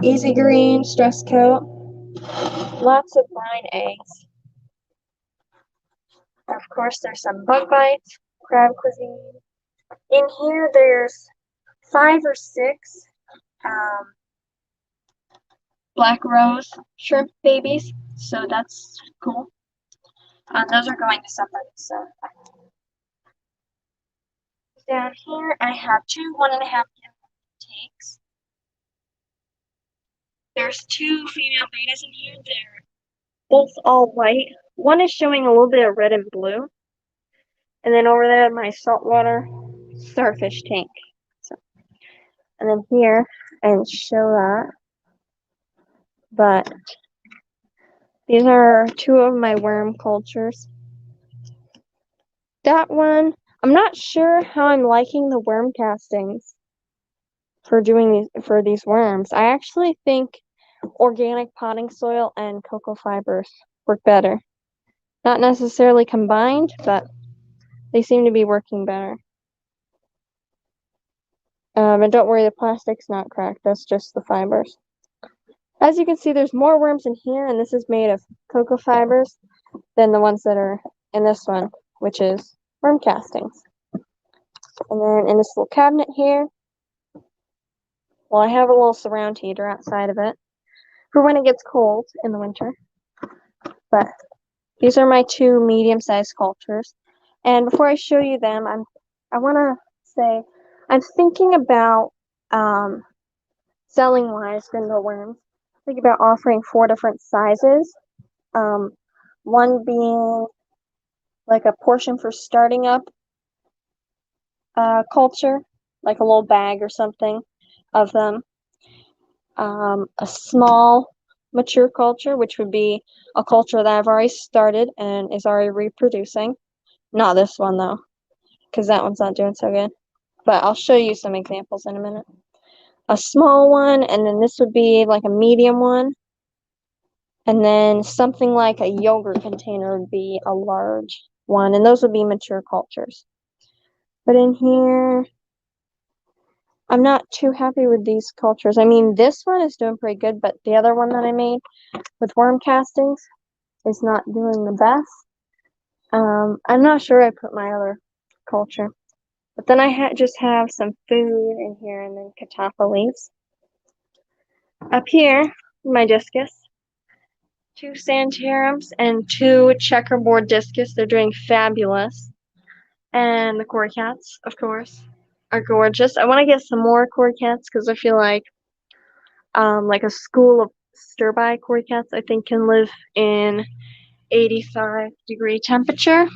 S3: Easy green, stress coat. Lots of brine eggs. Of course, there's some bug bites, crab cuisine. In here, there's 5 or 6 black rose shrimp babies, so that's cool. Those are going to somebody, so. Down here, I have 2 1.5 tanks. There's 2 female betas in here. They're both all white. One is showing a little bit of red and blue. And then over there, my saltwater starfish tank. So, and then here, and show that. But these are 2 of my worm cultures. That one, I'm not sure how I'm liking the worm castings for doing these worms. I actually think organic potting soil and cocoa fibers work better. Not necessarily combined, but they seem to be working better. And don't worry, the plastic's not cracked. That's just the fibers. As you can see, there's more worms in here, and this is made of cocoa fibers than the ones that are in this one, which is worm castings. And then in this little cabinet here, well, I have a little surround heater outside of it for when it gets cold in the winter. But these are my 2 medium-sized cultures. And before I show you them, I want to say I'm thinking about selling live spindle worms. Think about offering 4 different sizes. One being like a portion for starting up culture, like a little bag or something of them. A small mature culture, which would be a culture that I've already started and is already reproducing. Not this one though, because that one's not doing so good. But I'll show you some examples in a minute. A small one, and then this would be like a medium one. And then something like a yogurt container would be a large one, and those would be mature cultures. But in here, I'm not too happy with these cultures. I mean, this one is doing pretty good, but the other one that I made with worm castings is not doing the best. I'm not sure I put my other culture. But then I just have some food in here and then catappa leaves. Up here, my discus. 2 sanitariums and 2 checkerboard discus. They're doing fabulous. And the Cory cats, of course, are gorgeous. I want to get some more Cory cats because I feel like a school of stir-by Cory cats I think can live in 85-degree temperature.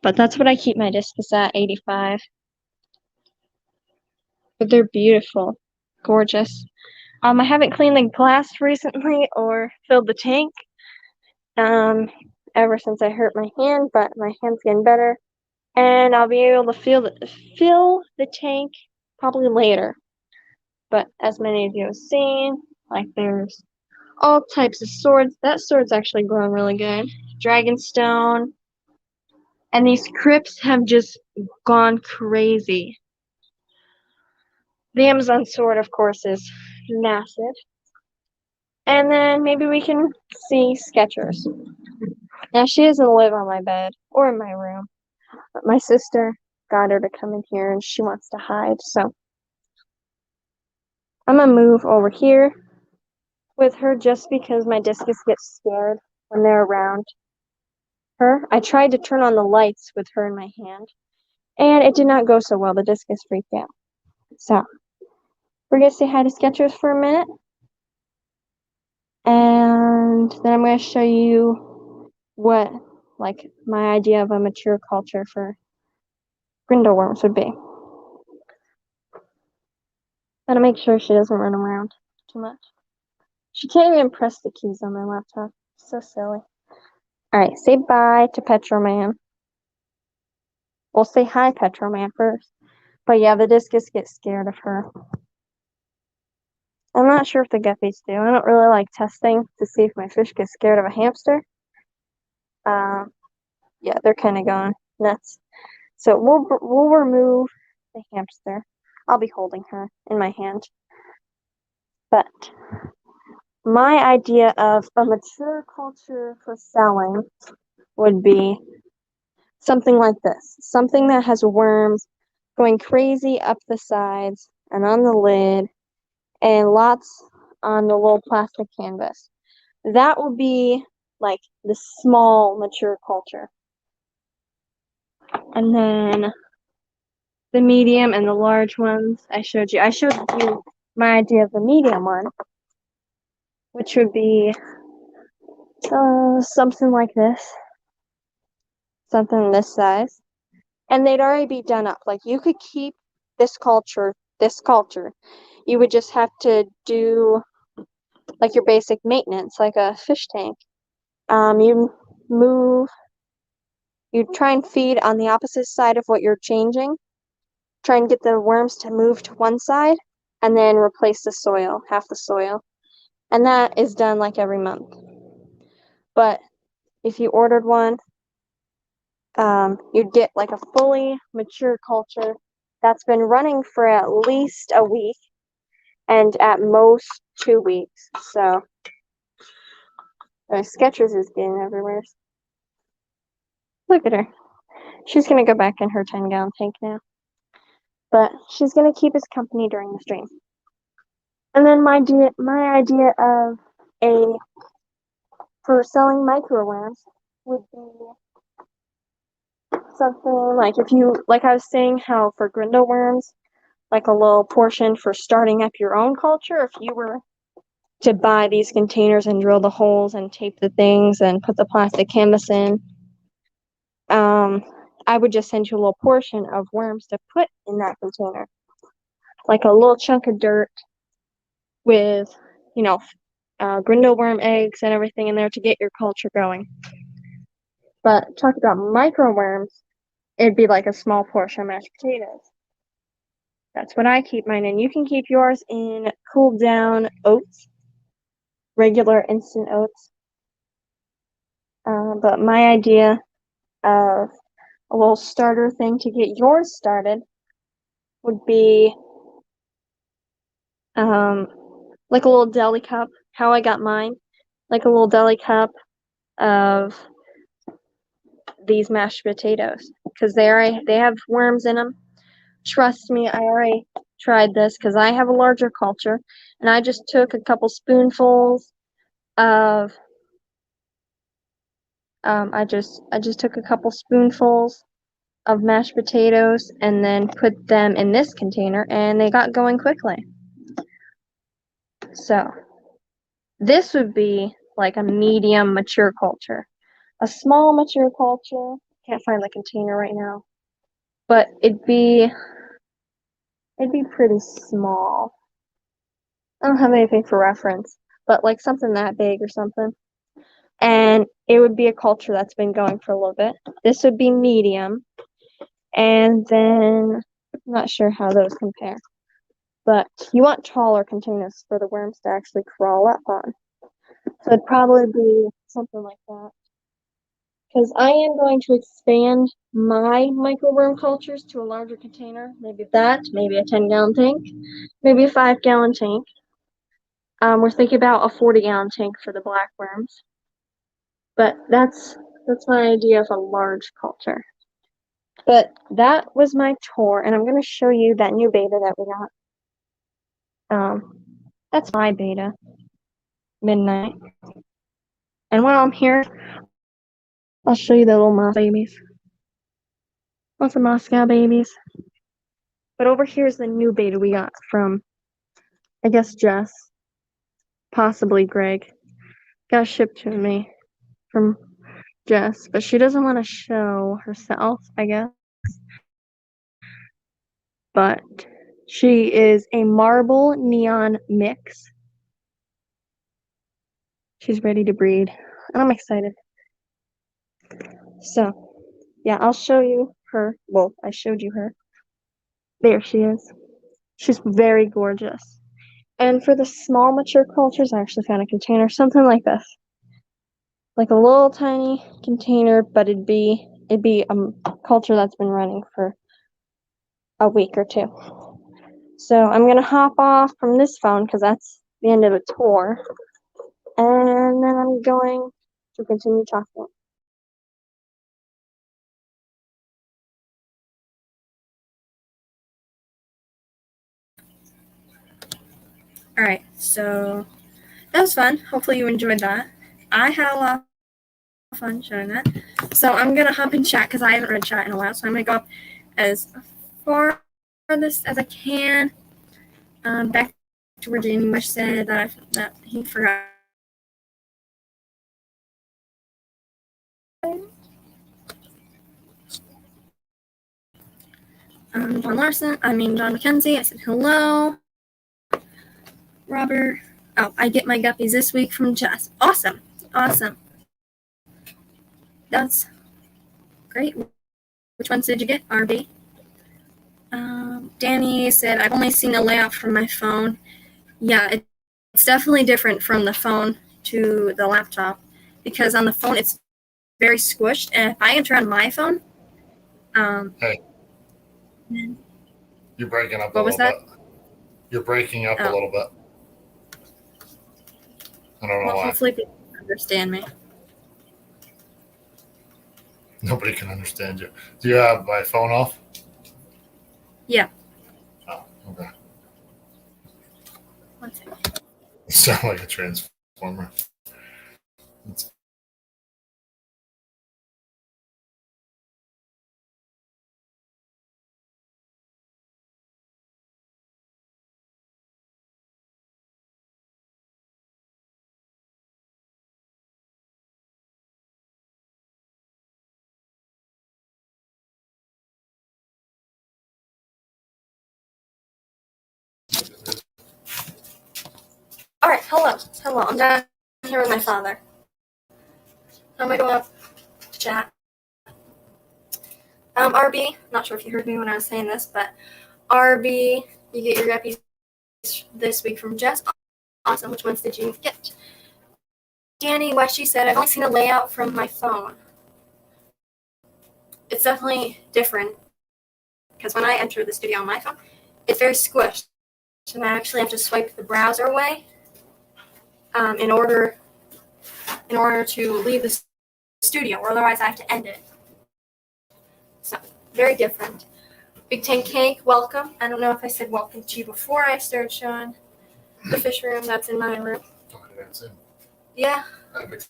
S3: But that's what I keep my discus at, 85. But they're beautiful. Gorgeous. I haven't cleaned the glass recently or filled the tank ever since I hurt my hand, but my hand's getting better. And I'll be able to fill the tank probably later. But as many of you have seen, like there's all types of swords. That sword's actually grown really good. Dragonstone. And these crypts have just gone crazy. The Amazon sword, of course, is massive. And then maybe we can see Skechers. Now, she doesn't live on my bed or in my room, but my sister got her to come in here and she wants to hide. So I'm going to move over here with her just because my discus gets scared when they're around her. I tried to turn on the lights with her in my hand, and it did not go so well. The discus freaked out. So we're going to say hi to Skechers for a minute. And then I'm going to show you what, like, my idea of a mature culture for grindleworms would be. Gotta make sure she doesn't run around too much. She can't even press the keys on my laptop. So silly. Alright, say bye to Petroman. We'll say hi, Petroman, first. But yeah, the discus gets scared of her. I'm not sure if the guppies do. I don't really like testing to see if my fish get scared of a hamster. Yeah, they're kind of going nuts. So we'll remove the hamster. I'll be holding her in my hand. But my idea of a mature culture for selling would be something like this. Something that has worms going crazy up the sides and on the lid and lots on the little plastic canvas. That will be like the small mature culture. And then the medium and the large ones I showed you. I showed you my idea of the medium one, which would be something like this. Something this size. And they'd already be done up. Like, you could keep this culture. You would just have to do, like, your basic maintenance, like a fish tank. You try and feed on the opposite side of what you're changing. Try and get the worms to move to one side, and then replace the soil, half the soil. And that is done, like, every month. But if you ordered one, you'd get like a fully mature culture that's been running for at least a week and at most 2 weeks. So Skechers is getting everywhere. Look at her. She's gonna go back in her 10-gallon tank now. But she's gonna keep us company during the stream. And then my idea of for selling microworms would be something like, like I was saying, how for grindleworms, like a little portion for starting up your own culture. If you were to buy these containers and drill the holes and tape the things and put the plastic canvas in, I would just send you a little portion of worms to put in that container. Like a little chunk of dirt with, grindleworm eggs and everything in there to get your culture going. But talk about microworms, it'd be like a small portion of mashed potatoes. That's what I keep mine in. You can keep yours in cooled down oats, regular instant oats. But my idea of a little starter thing to get yours started would be like a little deli cup. How I got mine, like a little deli cup of these mashed potatoes, because they have worms in them. Trust me, I already tried this because I have a larger culture, and I just took a couple spoonfuls of I just took a couple spoonfuls of mashed potatoes and then put them in this container, and they got going quickly. So this would be like a medium mature culture. A small mature culture, can't find the container right now, but it'd be pretty small. I don't have anything for reference, but like something that big or something. And it would be a culture that's been going for a little bit. This would be medium. And then I'm not sure how those compare. But you want taller containers for the worms to actually crawl up on. So it'd probably be something like that. Because I am going to expand my microworm cultures to a larger container. Maybe that, maybe a 10-gallon tank, maybe a 5-gallon tank. We're thinking about a 40-gallon tank for the black worms. But that's my idea of a large culture. But that was my tour, and I'm going to show you that new beta that we got. That's my beta, Midnight. And while I'm here, I'll show you the little moth babies. Lots of Moscow babies. But over here is the new beta we got from, I guess, Jess. Possibly Greg. Got shipped to me from Jess, but she doesn't want to show herself, I guess. But she is a marble neon mix. She's ready to breed, and I'm excited. So, yeah, I'll show you her. Well, I showed you her. There she is. She's very gorgeous. And for the small mature cultures, I actually found a container, something like this. Like a little tiny container, but it'd be a culture that's been running for a week or two. So I'm gonna hop off from this phone because that's the end of the tour. And then I'm going to continue talking.
S1: All right, so that was fun. Hopefully you enjoyed that. I had a lot of fun showing that. So I'm gonna hop in chat because I haven't read chat in a while. So I'm gonna go up as far as I can. Back to where Danny Mush said that he forgot. John McKenzie. I said hello. Robert. Oh, I get my guppies this week from Jess. Awesome. That's great. Which ones did you get, RB? Danny said, I've only seen the layout from my phone. Yeah, it's definitely different from the phone to the laptop because on the phone it's very squished, and if I enter on my phone,
S2: Hey, you're breaking up a
S1: what was
S2: little
S1: that?
S2: bit. You're breaking up a little bit. I don't know
S1: Well,
S2: why.
S1: hopefully people understand me.
S2: Nobody can understand you. Do you have my phone off?
S1: Yeah.
S2: Oh, okay.
S1: One second.
S2: You sound like a transformer. It's
S1: All right, hello. I'm down here with my father. I'm gonna go up to chat. RB, not sure if you heard me when I was saying this, but RB, you get your guppies this week from Jess. Awesome. Which ones did you get? Danny, what she said, I've only seen a layout from my phone. It's definitely different because when I enter the studio on my phone, it's very squished. And I actually have to swipe the browser away in order to leave the studio, or otherwise I have to end it. So, very different. Big Tank Cake, welcome. I don't know if I said welcome to you before I started showing the fish room. That's in my room. Yeah.
S2: I was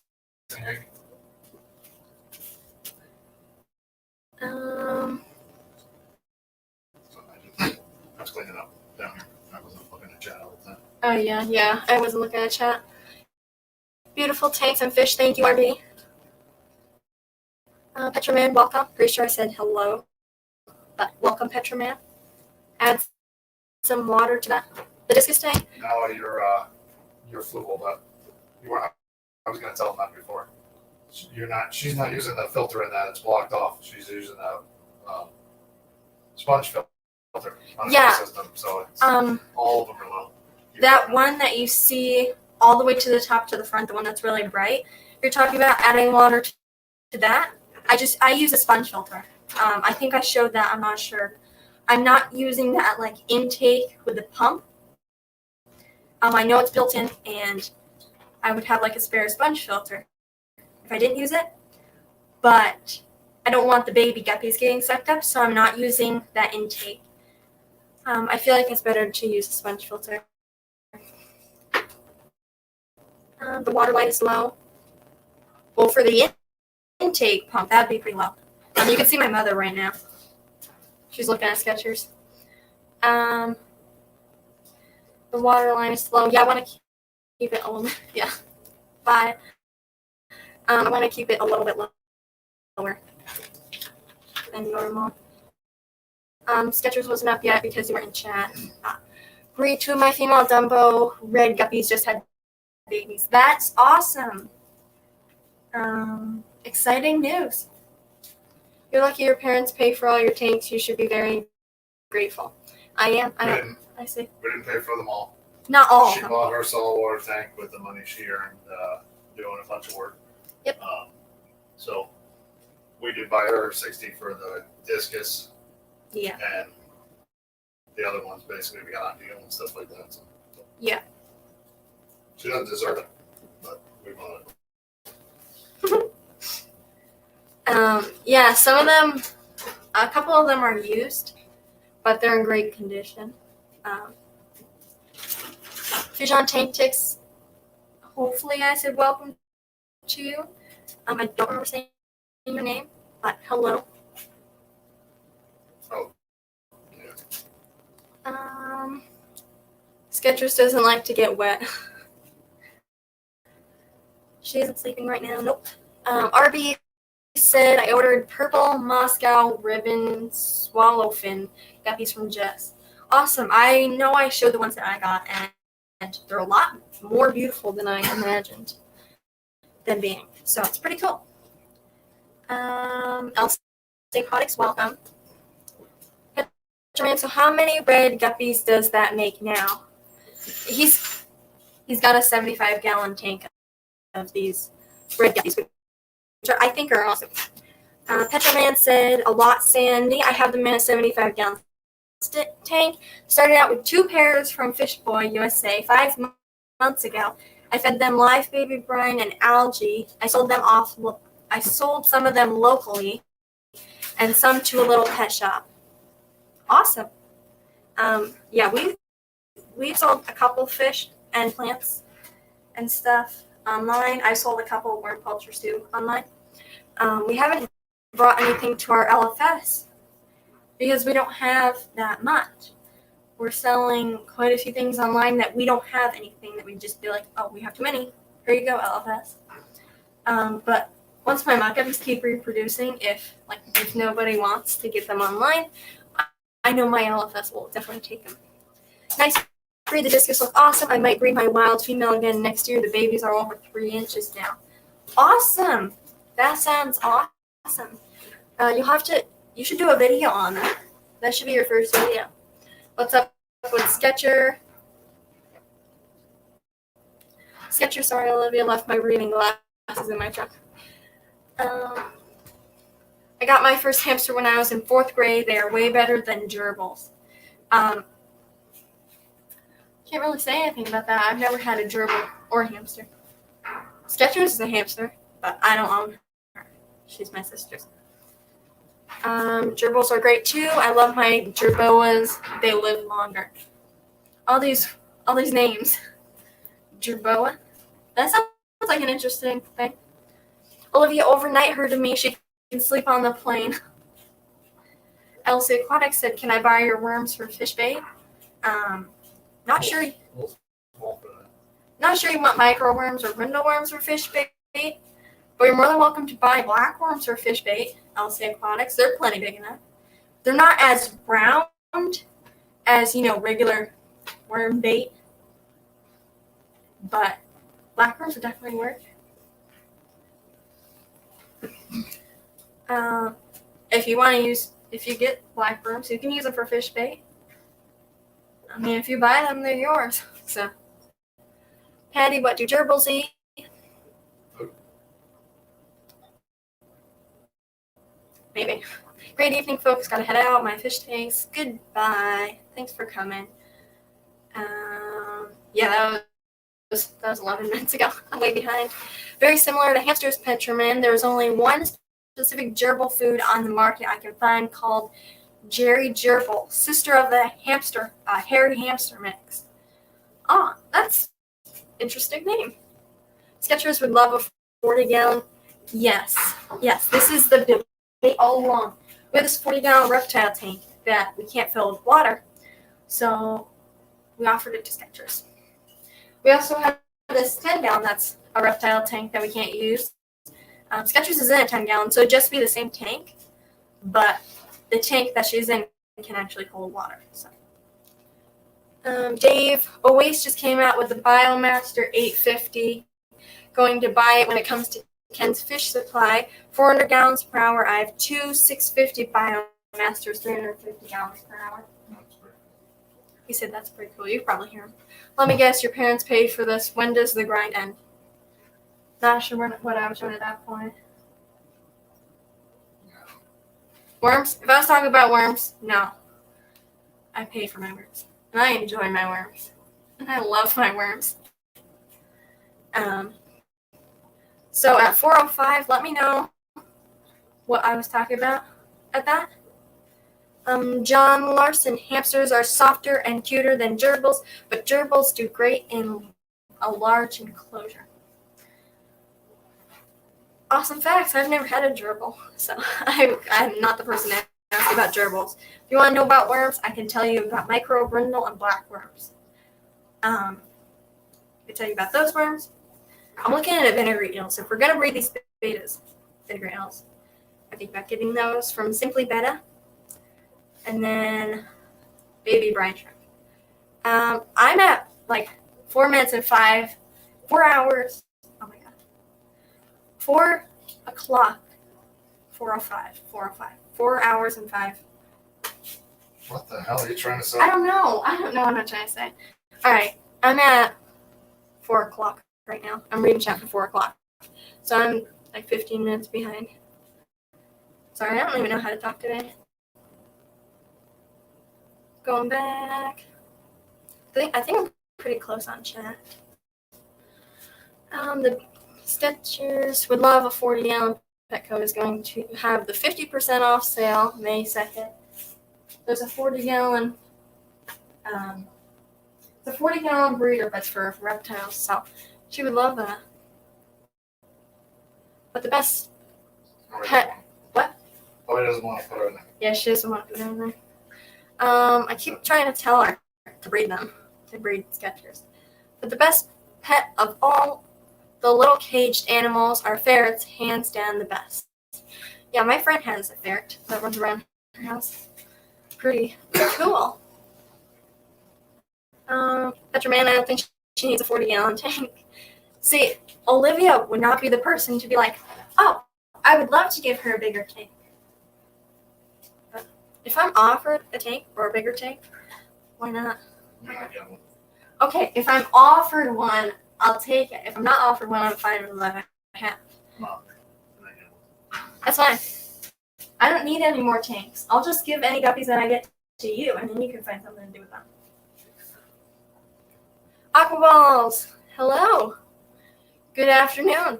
S2: cleaning up down here. I wasn't looking at chat all the time.
S1: Oh, yeah. I wasn't looking at chat. Beautiful tanks and fish. Thank you, RB. Petroman, welcome. Pretty sure I said hello. But welcome, Petroman. Add some water to the discus tank.
S2: No, you're fluval, but you were. I was going to tell them that before. She's not using the filter in that. It's blocked off. She's using a sponge filter on the system. So it's, all of them are low.
S1: That one that you see all the way to the top to the front, the one that's really bright, you're talking about adding water to that. I use a sponge filter. I think I showed that. I'm not sure. I'm not using that like intake with the pump. I know it's built in, and I would have like a spare sponge filter if I didn't use it. But I don't want the baby guppies getting sucked up, so I'm not using that intake. I feel like it's better to use a sponge filter. The water line is low. Well, for the intake pump, that would be pretty low. You can see my mother right now. She's looking at Skechers. The water line is low. Yeah, I want to keep it a little bit. Yeah. 5. I want to keep it a little bit lower than normal. Skechers wasn't up yet because you were in chat. 2 of my female Dumbo red guppies just had babies. That's awesome. Exciting news. You're lucky your parents pay for all your tanks. You should be very grateful. I am. I see.
S2: We didn't pay for them all.
S1: Not all.
S2: She bought her saltwater tank with the money she earned doing a bunch of work.
S1: Yep.
S2: So we did buy her 60 for the discus.
S1: Yeah.
S2: And the other ones basically we got on deal and stuff like that. So.
S1: Yeah.
S2: She doesn't deserve it, but we bought it.
S1: Yeah, some of them, a couple of them are used, but they're in great condition. Fijon Tank Ticks, hopefully I said welcome to you. I don't remember saying your name, but hello.
S2: Oh.
S1: Yeah. Skechers doesn't like to get wet. She isn't sleeping right now. Nope. RB said I ordered purple Moscow ribbon swallowfin guppies from Jess. Awesome. I know I showed the ones that I got, and they're a lot more beautiful than I imagined them being. So it's pretty cool. LC Aquatics, welcome. So how many red guppies does that make now? He's got a 75-gallon tank of these red guppies, which I think are awesome. Petroman said a lot sandy. I have them in a 75-gallon tank. Started out with 2 pairs from Fish Boy USA 5 months ago. I fed them live baby brine and algae. I sold some of them locally, and some to a little pet shop. Awesome. Yeah, we've sold a couple fish and plants and stuff online. I sold a couple of worm cultures too online. We haven't brought anything to our LFS because we don't have that much. We're selling quite a few things online that we don't have anything that we just be like, oh, we have too many. Here you go, LFS. But once my mock-ups keep reproducing, if nobody wants to get them online, I know my LFS will definitely take them. Nice. Breed the discus look awesome. I might breed my wild female again next year. The babies are over 3 inches now. Awesome. That sounds awesome. You should do a video on that. That should be your first video. What's up with Skechers? Sorry, Olivia left my reading glasses in my truck. I got my first hamster when I was in 4th grade. They are way better than gerbils. Can't really say anything about that. I've never had a gerbil or a hamster. Skechers is a hamster, but I don't own her. She's my sister's. Gerbils are great too. I love my jerboas. They live longer. All these names. Jerboa. That sounds like an interesting thing. Olivia overnight heard of me. She can sleep on the plane. Elsie Aquatics said, "Can I buy your worms for fish bait?" Not sure. Not sure you want micro worms or brindle worms for fish bait, but you're more than welcome to buy black worms for fish bait. Elsie Aquatics. They're plenty big enough. They're not as round as regular worm bait, but black worms would definitely work. If you get black worms, you can use them for fish bait. I mean, if you buy them, they're yours. So, Patty, what do gerbils eat? Maybe. Great evening, folks. Gotta head out. My fish tanks. Goodbye. Thanks for coming. Yeah, that was 11 minutes ago. I'm way behind. Very similar to hamster's petromin. There's only one specific gerbil food on the market I can find called Jerry Gerbil, sister of the hairy hamster mix. That's interesting name. Skechers would love a 40-gallon. Yes, this is the debate all along. We have this 40-gallon reptile tank that we can't fill with water, so we offered it to Skechers. We also have this 10-gallon that's a reptile tank that we can't use. Skechers is in a 10-gallon, so it'd just be the same tank, but the tank that she's in can actually hold water. So, Dave Oasis just came out with the Biomaster 850. Going to buy it when it comes to Ken's fish supply. 400 gallons per hour. I have two 650 Biomasters, 350 gallons per hour. He said that's pretty cool. You probably hear him. Let me guess, your parents paid for this. When does the grind end? Not sure what I was doing at that point. Worms? If I was talking about worms, no. I pay for my worms. And I enjoy my worms. And I love my worms. So at 4:05, let me know what I was talking about at that. John Larson, hamsters are softer and cuter than gerbils, but gerbils do great in a large enclosure. Awesome facts. I've never had a gerbil, so I'm not the person to ask about gerbils. If you want to know about worms, I can tell you about micro, brindle, and black worms. I can tell you about those worms. I'm looking at vinegary eels. If we're going to breed these betas, vinegary eels, I think about getting those from Simply Betta. And then baby brine shrimp. I'm at like 4 minutes and 4 hours. Oh my god. 4 o'clock. 4:05. 4 hours and 5.
S2: What the hell are you trying to say?
S1: I don't know what I'm trying to say. All right. I'm at 4 o'clock right now. I'm reading chapter 4 o'clock. So I'm like 15 minutes behind. Sorry, I don't even know how to talk today. Going back. I think I'm pretty close on chat. The Skechers would love a 40-gallon. Petco is going to have the 50% off sale May 2nd. There's a 40-gallon. It's a 40-gallon breeder, but it's for reptiles, so she would love that. But the best pet. What?
S2: Oh, he doesn't want to put her in there.
S1: Yeah, she doesn't want to put her in there. I keep trying to tell her to breed them, to breed Skechers. But the best pet of all the little caged animals are ferrets, hands down the best. Yeah, my friend has a ferret that runs around her house. Pretty cool. Petroman, I don't think she needs a 40-gallon tank. See, Olivia would not be the person to be like, oh, I would love to give her a bigger tank. But if I'm offered a tank or a bigger tank, why not?
S2: Yeah, I get one.
S1: Okay, if I'm offered one, I'll take it. If I'm not offered one, I'm fine with what I have.
S2: No, I get one.
S1: That's fine. I don't need any more tanks. I'll just give any guppies that I get to you, and then you can find something to do with them. Aquaballs, hello. Good afternoon.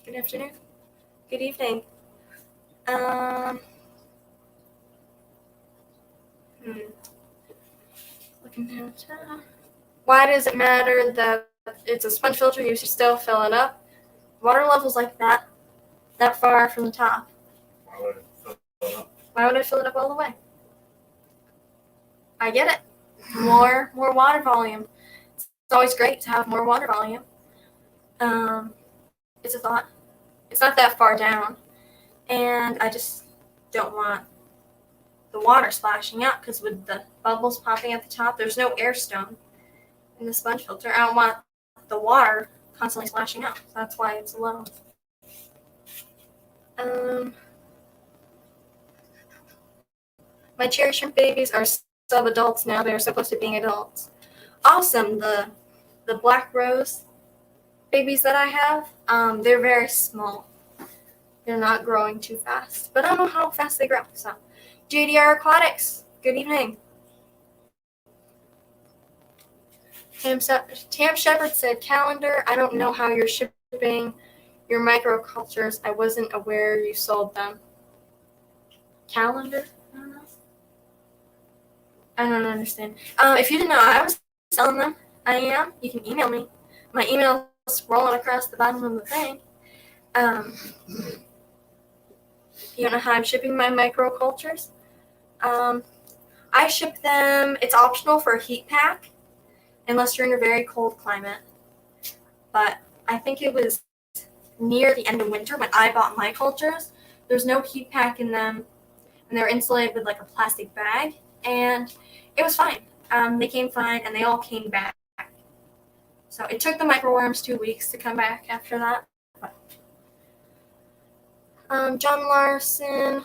S1: Good afternoon. Good evening. Looking at why does it matter that it's a sponge filter? You should still fill it up. Water levels like that far from the top.
S2: Why would it fill it up?
S1: Why would I fill it up all the way? I get it. More water volume. It's always great to have more water volume. It's a thought. It's not that far down, and I just don't want the water splashing out because with the bubbles popping at the top, there's no air stone in the sponge filter. I don't want the water constantly splashing out. So that's why it's low. My cherry shrimp babies are sub-adults now. They're supposed to be adults. Awesome. The black rose babies that I have, they're very small. They're not growing too fast, but I don't know how fast they grow. So, JDR Aquatics, good evening. Tam Shepard said, calendar, I don't know how you're shipping your microcultures. I wasn't aware you sold them. Calendar? I don't know. I don't understand. If you didn't know, I was selling them. I am. You can email me. My email is scrolling across the bottom of the thing. You don't know how I'm shipping my microcultures? I ship them. It's optional for a heat pack, unless you're in a very cold climate. But I think it was near the end of winter when I bought my cultures. There's no heat pack in them, and they're insulated with like a plastic bag, and it was fine. They came fine, and they all came back. So it took the microworms 2 weeks to come back after that. John Larson,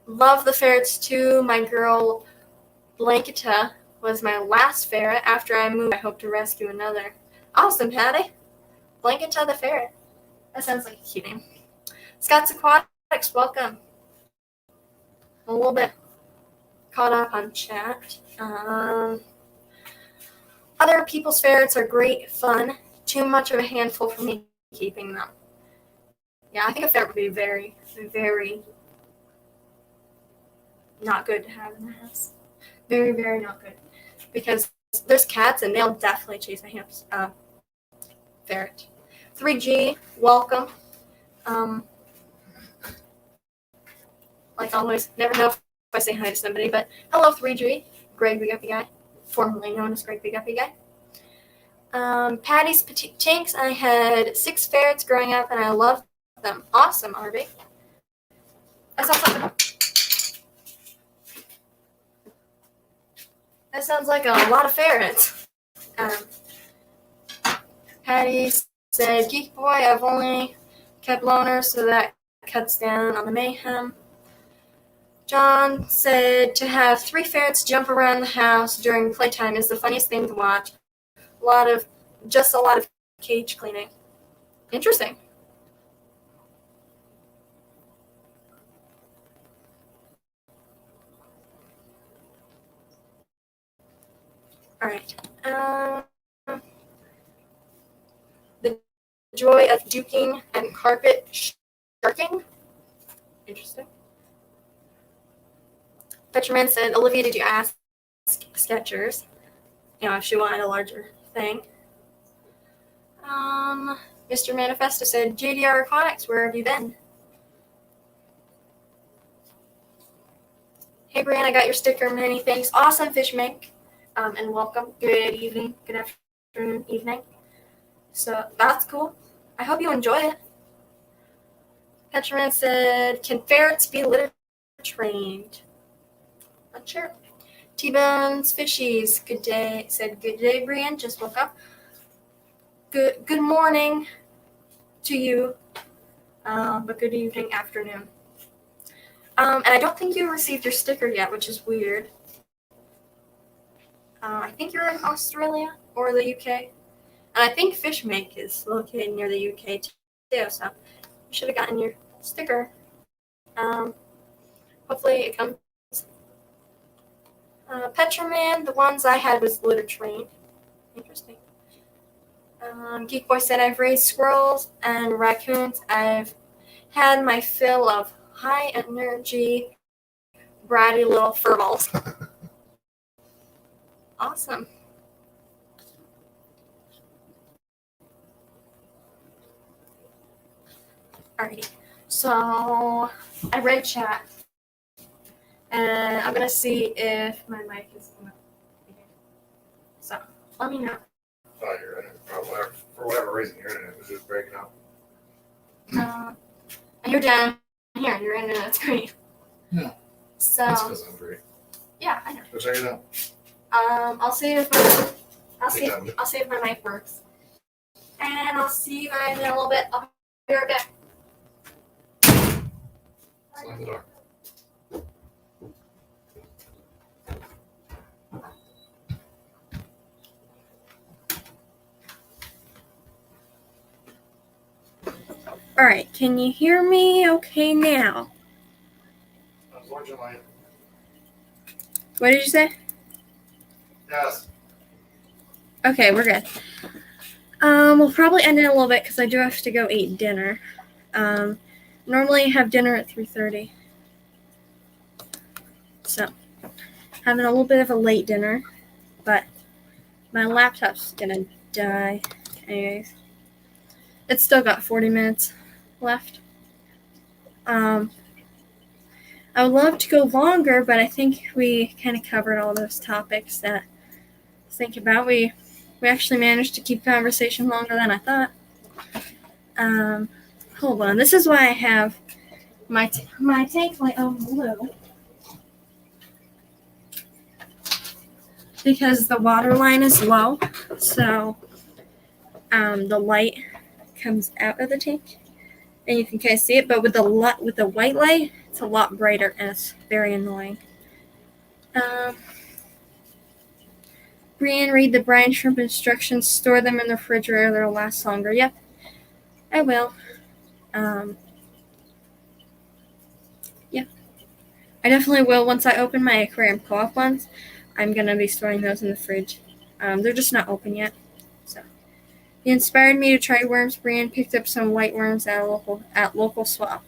S1: love the ferrets too. My girl Blanketa was my last ferret. After I moved, I hope to rescue another. Awesome, Patty. Blanketa the ferret. That sounds like a cute name. Scott's Aquatics, welcome. A little bit caught up on chat. Other people's ferrets are great fun. Too much of a handful for me keeping them. Yeah, I think a ferret would be very, very not good to have in the house. Very, very not good. Because there's cats and they'll definitely chase a ferret. 3G, welcome. Like always, never know if I say hi to somebody, but hello 3G, Greg the Guppy Guy, formerly known as Greg the Guppy Guy. Patty's Petite Tinks, I had 6 ferrets growing up and I loved them. Awesome, RB. That sounds like a lot of ferrets. Patty said, Geek Boy, I've only kept loners, so that cuts down on the mayhem. John said, to have 3 ferrets jump around the house during playtime is the funniest thing to watch. A lot of cage cleaning. Interesting. All right. The joy of duking and carpet sharking. Interesting. Petraman said, Olivia, did you ask Skechers, if she wanted a larger thing? Mr. Manifesto said, JDR Aquatics, where have you been? Hey, Brian, I got your sticker. Many thanks. Awesome, Fish Mink. And welcome. Good evening, good afternoon, evening. So that's cool. I hope you enjoy it. Petraman said, can ferrets be litter trained? Not sure. T-Bones Fishies, good day. Said, good day, Brian. Just woke up. Good morning to you. But good evening, afternoon. And I don't think you received your sticker yet, which is weird. I think you're in Australia or the UK. And I think Fish Make is located near the UK too, so you should have gotten your sticker. Hopefully it comes. Petraman, the ones I had was litter trained. Interesting. Geek Boy said, I've raised squirrels and raccoons. I've had my fill of high energy, bratty little furballs. Awesome. Alrighty. So I read chat, and I'm gonna see if my mic is coming up. So let me know.
S2: Oh, your internet. For whatever reason, your internet was just breaking up.
S1: And you're down here. Your internet's great.
S2: Yeah.
S1: So
S2: That's because I'm great.
S1: yeah, I know.
S2: Go check it out.
S1: I'll see if my mic works, and I'll see you guys in a little bit. I'll be right back.
S2: Slam the door.
S1: All right, can you hear me okay now?
S2: Unfortunately,
S1: What did you say?
S2: yes.
S1: Okay, we're good. We'll probably end in a little bit because I do have to go eat dinner. Normally I have dinner at 3:30. So, having a little bit of a late dinner, but my laptop's gonna die. Anyways, it's still got 40 minutes left. I would love to go longer, but I think we kind of covered all those topics that I was thinking about. We actually managed to keep conversation longer than I thought. Hold on. This is why I have my tank light on blue. Because the water line is low, so the light comes out of the tank, and you can kind of see it. But with the white light, it's a lot brighter, and it's very annoying. Brienne, read the brine shrimp instructions. Store them in the refrigerator; they'll last longer. Yep, I will. Yeah, I definitely will. Once I open my aquarium co-op ones, I'm gonna be storing those in the fridge. They're just not open yet. So, you inspired me to try worms. Brienne picked up some white worms at local swap.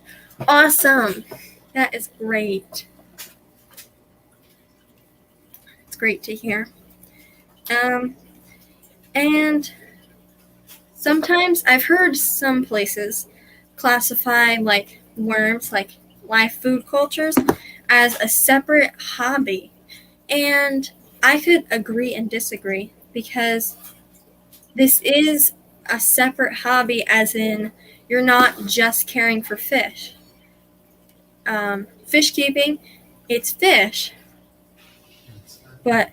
S1: Awesome! That is great. It's great to hear. And sometimes I've heard some places classify like worms, like live food cultures, as a separate hobby. And I could agree and disagree because this is a separate hobby, as in you're not just caring for fish. Fish keeping, it's fish, but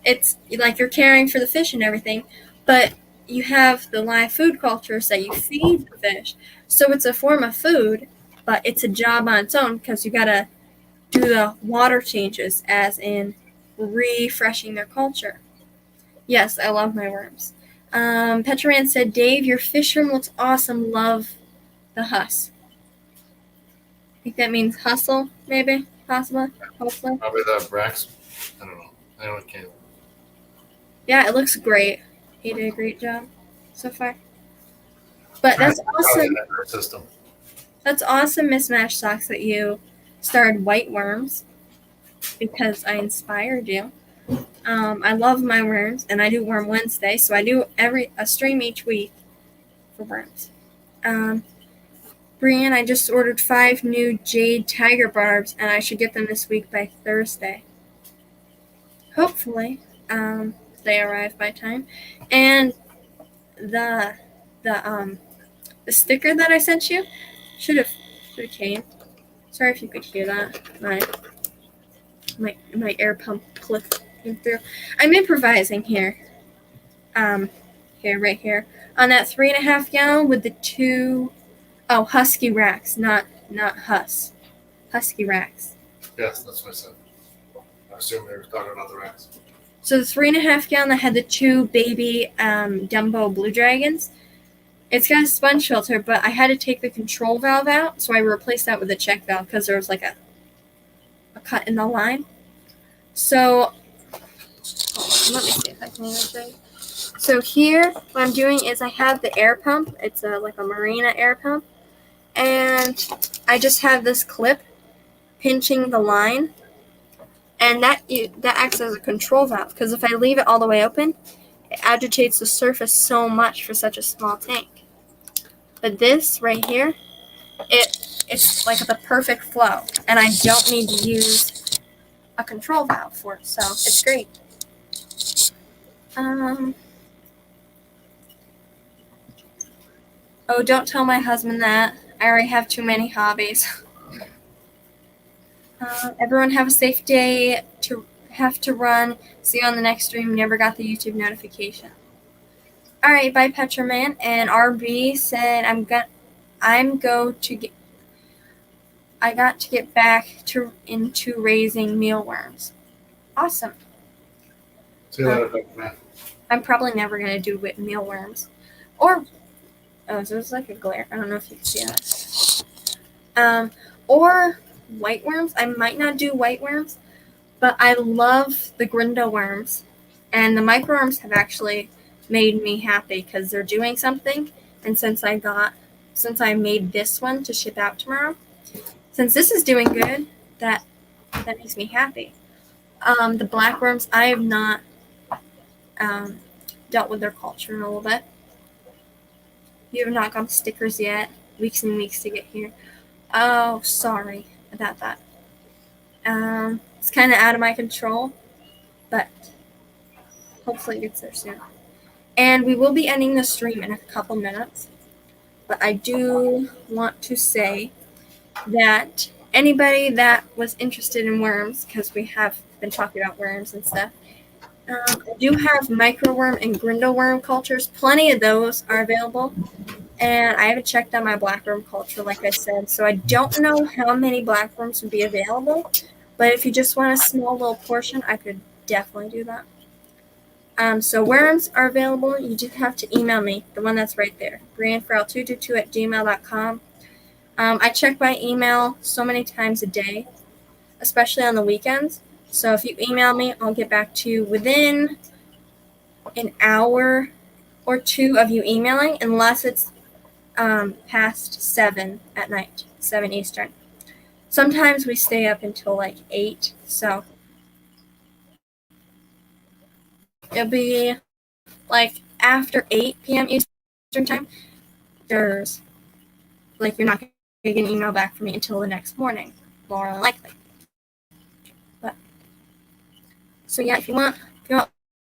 S1: it's like you're caring for the fish and everything, but you have the live food cultures that you feed the fish. So it's a form of food, but it's a job on its own because you gotta do the water changes, as in refreshing their culture. Yes, I love my worms. Petraman said, Dave, your fish room looks awesome. Love the huss. I think that means hustle, maybe, possibly, hopefully.
S2: Probably the Brax. I don't know. I know it can't.
S1: Yeah, it looks great. He did a great job so far. But that's awesome.
S2: System.
S1: That's awesome, Miss Mash Socks, that you started white worms because I inspired you. I love my worms, and I do Worm Wednesday, so I do a stream each week for worms. Brienne, I just ordered 5 new jade tiger barbs, and I should get them this week by Thursday. Hopefully, they arrive by time. And the sticker that I sent you should have came. Sorry if you could hear that. My air pump clip came through. I'm improvising here. Right here on that 3.5 gallon with the 2 husky racks, not husky racks.
S2: Yes, that's what I said. I assume they were talking about the racks.
S1: So the 3.5 gallon that had the 2 baby Dumbo blue dragons, it's got a sponge filter, but I had to take the control valve out, so I replaced that with a check valve because there was like a cut in the line. So let me see if I can even say. So here, what I'm doing is I have the air pump. It's like a Marina air pump, and I just have this clip pinching the line and that acts as a control valve, because if I leave it all the way open, it agitates the surface so much for such a small tank. But this right here, it's like the perfect flow, and I don't need to use a control valve for it, so it's great. Oh, don't tell my husband that. I already have too many hobbies. Everyone have a safe day. Have to run. See you on the next stream. Never got the YouTube notification. All right, bye, Petraman. And RB said I got to get back into raising mealworms. Awesome.
S2: See you later, man.
S1: I'm probably never gonna do mealworms, or so it's like a glare. I don't know if you can see that. Or white worms. I might not do white worms, but I love the grindo worms, and the microworms have actually made me happy because they're doing something. And since I made this one to ship out tomorrow, since this is doing good, that makes me happy. The black worms, I have not dealt with their culture in a little bit. You have not got the stickers yet. Weeks and weeks to get here. Oh, sorry about that. It's kind of out of my control, but hopefully it gets there soon. And we will be ending the stream in a couple minutes, but I do want to say that anybody that was interested in worms, because we have been talking about worms and stuff, I do have microworm and grindo worm cultures. Plenty of those are available. And I haven't checked on my blackworm culture, like I said, so I don't know how many blackworms would be available. But if you just want a small little portion, I could definitely do that. So worms are available. You just have to email me, the one that's right there, brianfarrell222@gmail.com. I check my email so many times a day, especially on the weekends. So if you email me, I'll get back to you within an hour or two of you emailing, unless it's past 7 at night, 7 Eastern. Sometimes we stay up until like 8, so it'll be like after 8 p.m. Eastern time. There's like, you're not going to get an email back from me until the next morning, more than likely. But so yeah, if you want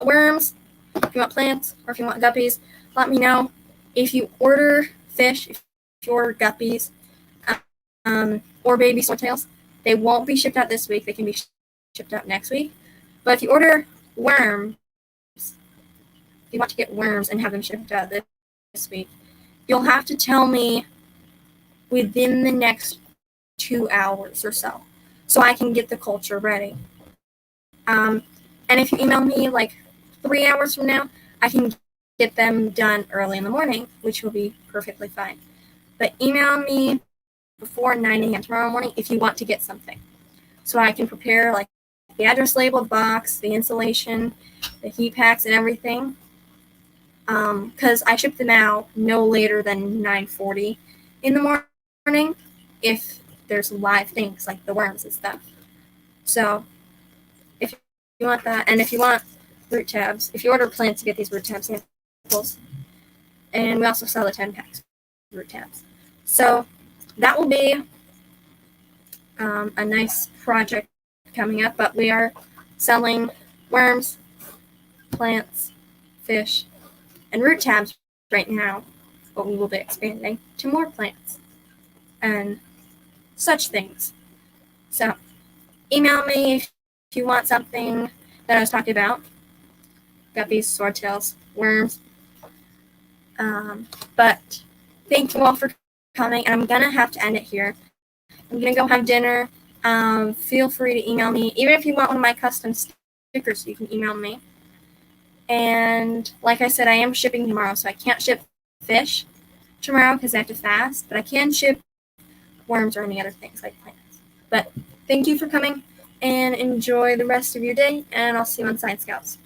S1: worms, if you want plants, or if you want guppies, let me know. If you order fish, if you order guppies, or baby swordtails, they won't be shipped out this week. They can be shipped out next week. But if you order worms, if you want to get worms and have them shipped out this week, you'll have to tell me within the next 2 hours or so I can get the culture ready. And if you email me like 3 hours from now, I can get them done early in the morning, which will be perfectly fine. But email me before 9 a.m. tomorrow morning if you want to get something, so I can prepare like the address label, the box, the insulation, the heat packs, and everything. Because I ship them out no later than 9:40 in the morning if there's live things like the worms and stuff. So if you want that, and if you want root tabs, if you order plants, you get these root tab samples. And we also sell the 10 packs of root tabs. So that will be a nice project coming up, but we are selling worms, plants, fish, and root tabs right now, but we will be expanding to more plants and such things. So email me if you want something that I was talking about. Guppies, swordtails, worms. But thank you all for coming, and I'm gonna have to end it here. I'm gonna go have dinner. Feel free to email me, even if you want one of my custom stickers. You can email me. And like I said, I am shipping tomorrow, so I can't ship fish tomorrow because I have to fast. But I can ship worms or any other things like plants. But thank you for coming, and enjoy the rest of your day. And I'll see you on Science Scouts.